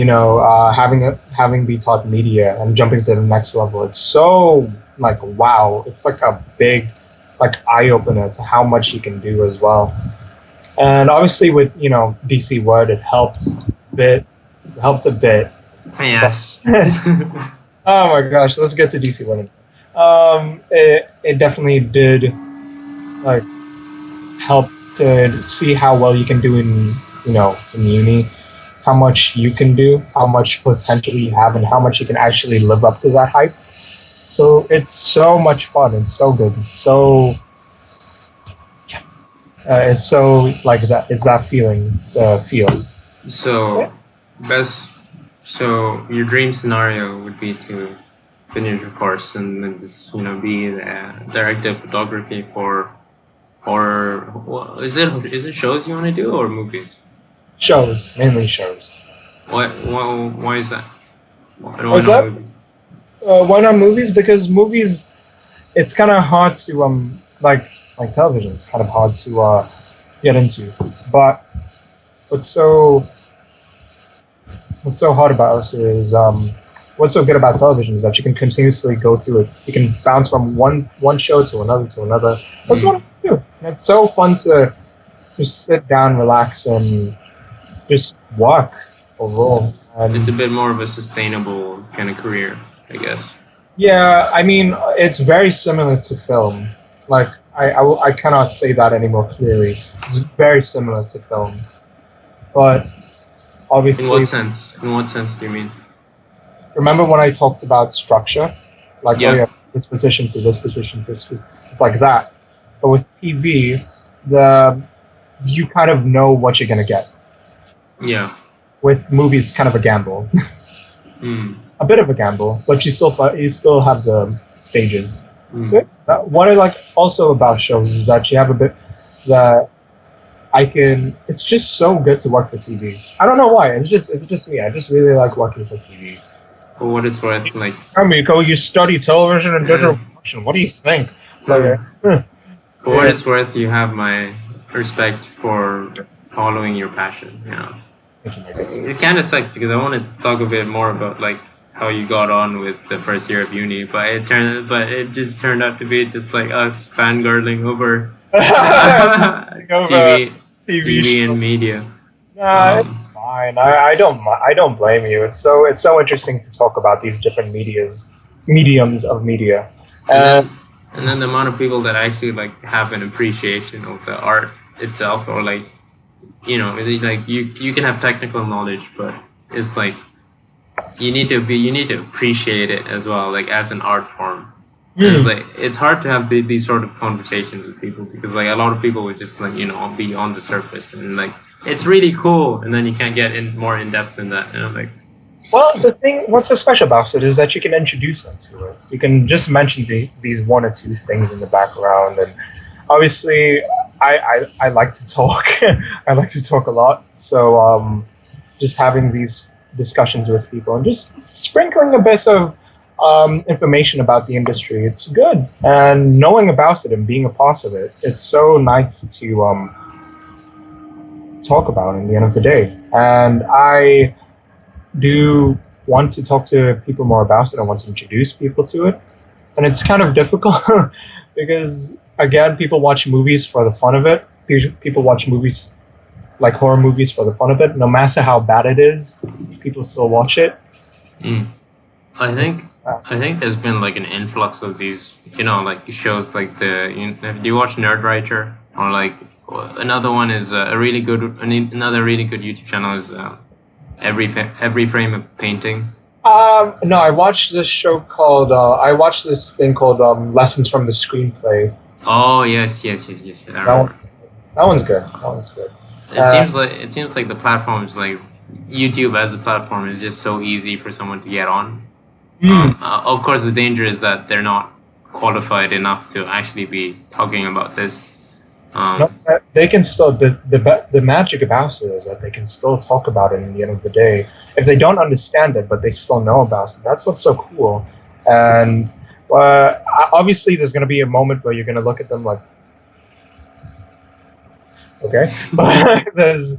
having be taught media and jumping to the next level, it's so like wow, it's like a big like eye opener to how much you can do as well. And obviously with DC Word, it helped a bit. Yes. Oh my gosh, let's get to DC Word. It definitely did like help to see how well you can do in uni, how much you can do, how much potential you have, and how much you can actually live up to that hype. So it's so much fun and so good. So yes, it's so like that. It's that feeling to feel. So so your dream scenario would be to finish your course and then just be the director of photography for or is it shows you want to do or movies? Shows, mainly shows. Why is that? Why What's not that? movies? Why not movies? Because movies, it's kind of hard to like television. It's kind of hard to get into. But what's so what's so hard about it is what's so good about television is that you can continuously go through it. You can bounce from one show to another to another. That's what I do. And it's so fun to just sit down, relax, and just work overall. And It's a bit more of a sustainable kind of career, I guess. yeah, I mean, it's very similar to film. Like, I cannot say that any more clearly. It's very similar to film. But In obviously, what sense? In what sense do you mean? remember when I talked about structure? Like, Yeah. oh yeah, this position to this position to this. It's like that. But with TV, you kind of know what you're going to get. Yeah. With movies, kind of a gamble. Mm. A bit of a gamble, but you still have the stages. Mm. So what I like also about shows is that you have a bit that it's just so good to work for TV. I don't know why. It's just me. I just really like working for TV. For what it's worth, like, Mico, you study television and digital production. What do you think? Like, for what it's worth, you have my respect for following your passion. You know, it kind of sucks because I want to talk a bit more about like how you got on with the first year of uni, but it just turned out to be just like us fangirling over TV and media. Nah, it's fine. I don't blame you. It's so interesting to talk about these different mediums of media. And then the amount of people that actually like have an appreciation of the art itself, or like, you know, it's like you can have technical knowledge, but it's like you need to appreciate it as well, like as an art form. And like it's hard to have these sort of conversations with people because like a lot of people would just like, you know, be on the surface and like it's really cool, and then you can't get more in depth than that. And I'm like, well, what's so special about it is that you can introduce them to it. You can just mention these one or two things in the background, and obviously, I like to talk. I like to talk a lot. So just having these discussions with people and just sprinkling a bit of information about the industry, it's good. And knowing about it and being a part of it, it's so nice to talk about in the end of the day. And I do want to talk to people more about it. I want to introduce people to it. And it's kind of difficult because, again, people watch movies for the fun of it. People watch movies like horror movies for the fun of it. No matter how bad it is, people still watch it. I think there's been like an influx of these, you know, like shows like do you watch Nerdwriter? Or like another one is another really good YouTube channel is Every Frame of Painting. No, I watched this show called I watched this thing called Lessons from the Screenplay. Oh yes. I remember. That one's good. That one's good. It seems like the platform is like YouTube as a platform is just so easy for someone to get on. Of course, the danger is that they're not qualified enough to actually be talking about this. No, they can still the magic about it is that they can still talk about it in the end of the day if they don't understand it, but they still know about it. That's what's so cool. And obviously, there's going to be a moment where you're going to look at them like, okay, but there's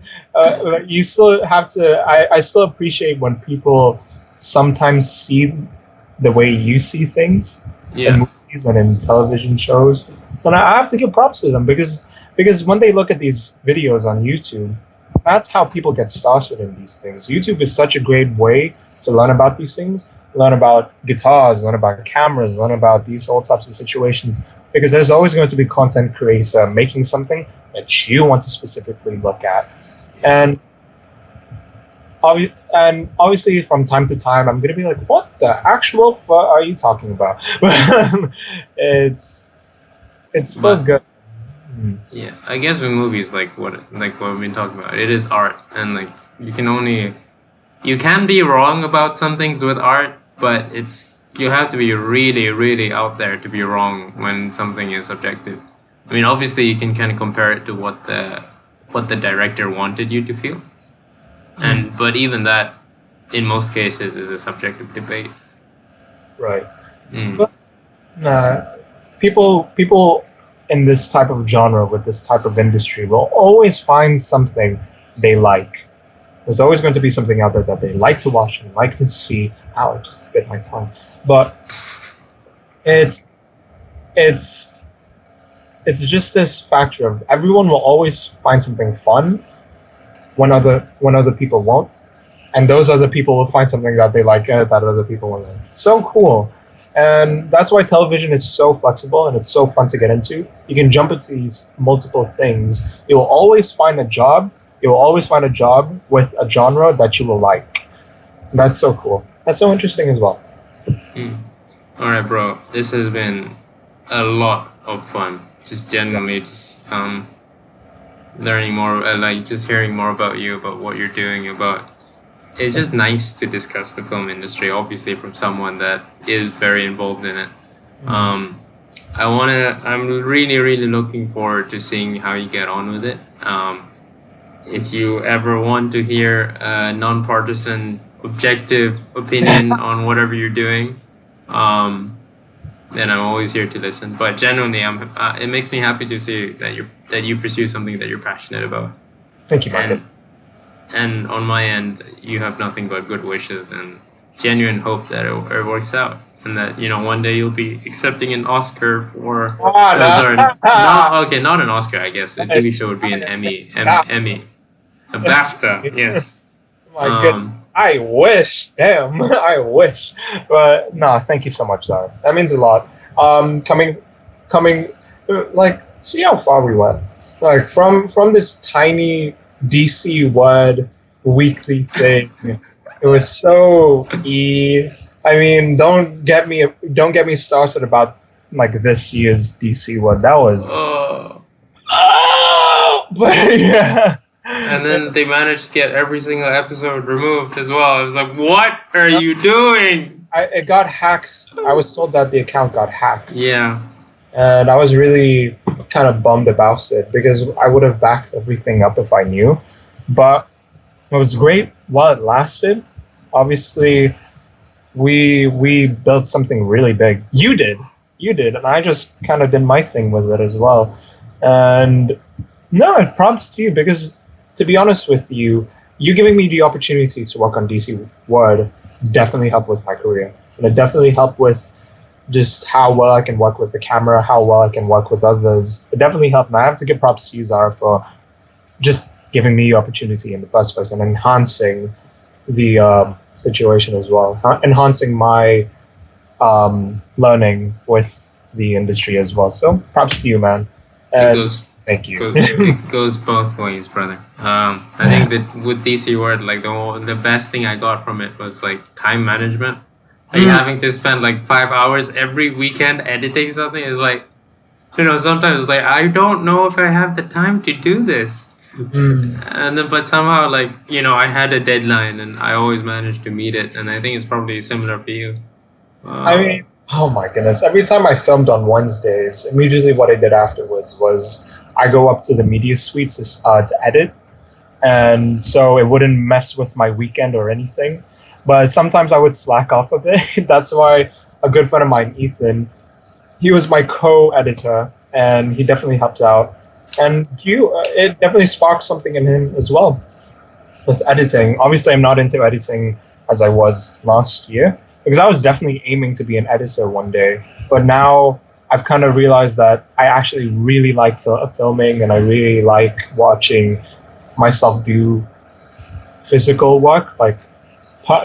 you still have to. I still appreciate when people sometimes see the way you see things in movies and in television shows. And I have to give props to them because when they look at these videos on YouTube, that's how people get started in these things. YouTube is such a great way to learn about these things, learn about guitars, learn about cameras, learn about these whole types of situations, because there's always going to be content creator making something that you want to specifically look at. And obviously from time to time, I'm going to be like, what the actual fuck are you talking about? It's still good. Yeah, I guess with movies, like what we've been talking about, it is art, and like you can be wrong about some things with art, but you have to be really, really out there to be wrong when something is subjective. I mean, obviously you can kind of compare it to what the director wanted you to feel, but even that, in most cases, is a subject of debate. Right. Mm. But people in this type of genre with this type of industry will always find something they like. There's always going to be something out there that they like to watch and like to see. Ow, I just bit my tongue. But it's just this factor of everyone will always find something fun when other people won't, and those other people will find something that they like that other people won't. It's so cool, and that's why television is so flexible and it's so fun to get into. You can jump into these multiple things. You will always find a job. You will always find a job with a genre that you will like. And that's so cool. That's so interesting as well. All right, bro. This has been a lot of fun. Just genuinely, just learning more, like just hearing more about you, about what you're doing, about. It's just nice to discuss the film industry, obviously from someone that is very involved in it. I'm really, really looking forward to seeing how you get on with it. If you ever want to hear a non-partisan, objective opinion on whatever you're doing, then I'm always here to listen. But genuinely, it makes me happy to see that you pursue something that you're passionate about. Thank you, Michael. And on my end, you have nothing but good wishes and genuine hope that it works out, and that one day you'll be accepting an Oscar for. Not an Oscar. I guess a TV show would be an Emmy, a BAFTA. Yes. My goodness. I wish. Damn. I wish. But no, thank you so much, Zara. That means a lot. Coming, like, see how far we went. Like, from this tiny DC Word weekly thing. It was so I mean, don't get me started about like this year's DC Word. That was but yeah. And then they managed to get every single episode removed as well. I was like, what are you doing? It got hacked. I was told that the account got hacked. Yeah. And I was really kind of bummed about it because I would have backed everything up if I knew. But it was great while it lasted. Obviously, we built something really big. You did, and I just kind of did my thing with it as well. And no, props to you because, to be honest with you, you giving me the opportunity to work on DC Word definitely helped with my career. And it definitely helped with just how well I can work with the camera, how well I can work with others. It definitely helped. And I have to give props to you, Zara, for just giving me the opportunity in the first place and enhancing the situation as well. Enhancing my learning with the industry as well. So props to you, man. And thank you. It goes both ways, brother. I think that with DC Word, like the best thing I got from it was like time management. Like having to spend like 5 hours every weekend editing something is like, sometimes like I don't know if I have the time to do this. And then, but somehow, like I had a deadline and I always managed to meet it. And I think it's probably similar for you. I mean, oh my goodness! Every time I filmed on Wednesdays, immediately what I did afterwards was I go up to the media suite to edit, and so it wouldn't mess with my weekend or anything. But sometimes I would slack off a bit. That's why a good friend of mine, Ethan, he was my co-editor, and he definitely helped out. And it definitely sparked something in him as well with editing. Obviously, I'm not into editing as I was last year because I was definitely aiming to be an editor one day. But now I've kind of realized that I actually really like filming, and I really like watching myself do physical work, like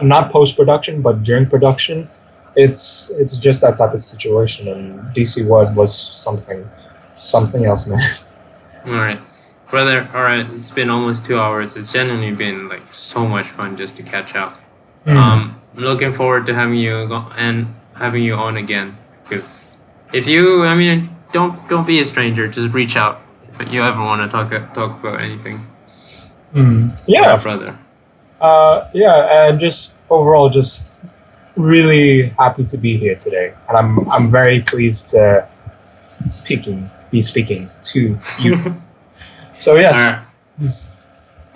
not post-production, but during production. It's just that type of situation, and DC Word was something else, man. All right, brother. All right, it's been almost 2 hours. It's genuinely been like so much fun just to catch up. I'm looking forward to having you on again. Because if you, don't be a stranger. Just reach out if you ever want to talk about anything. Yeah, brother. And just overall, just really happy to be here today, and I'm very pleased to speaking. be speaking to you. So yes.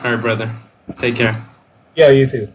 All right, brother. Take care. Yeah, you too.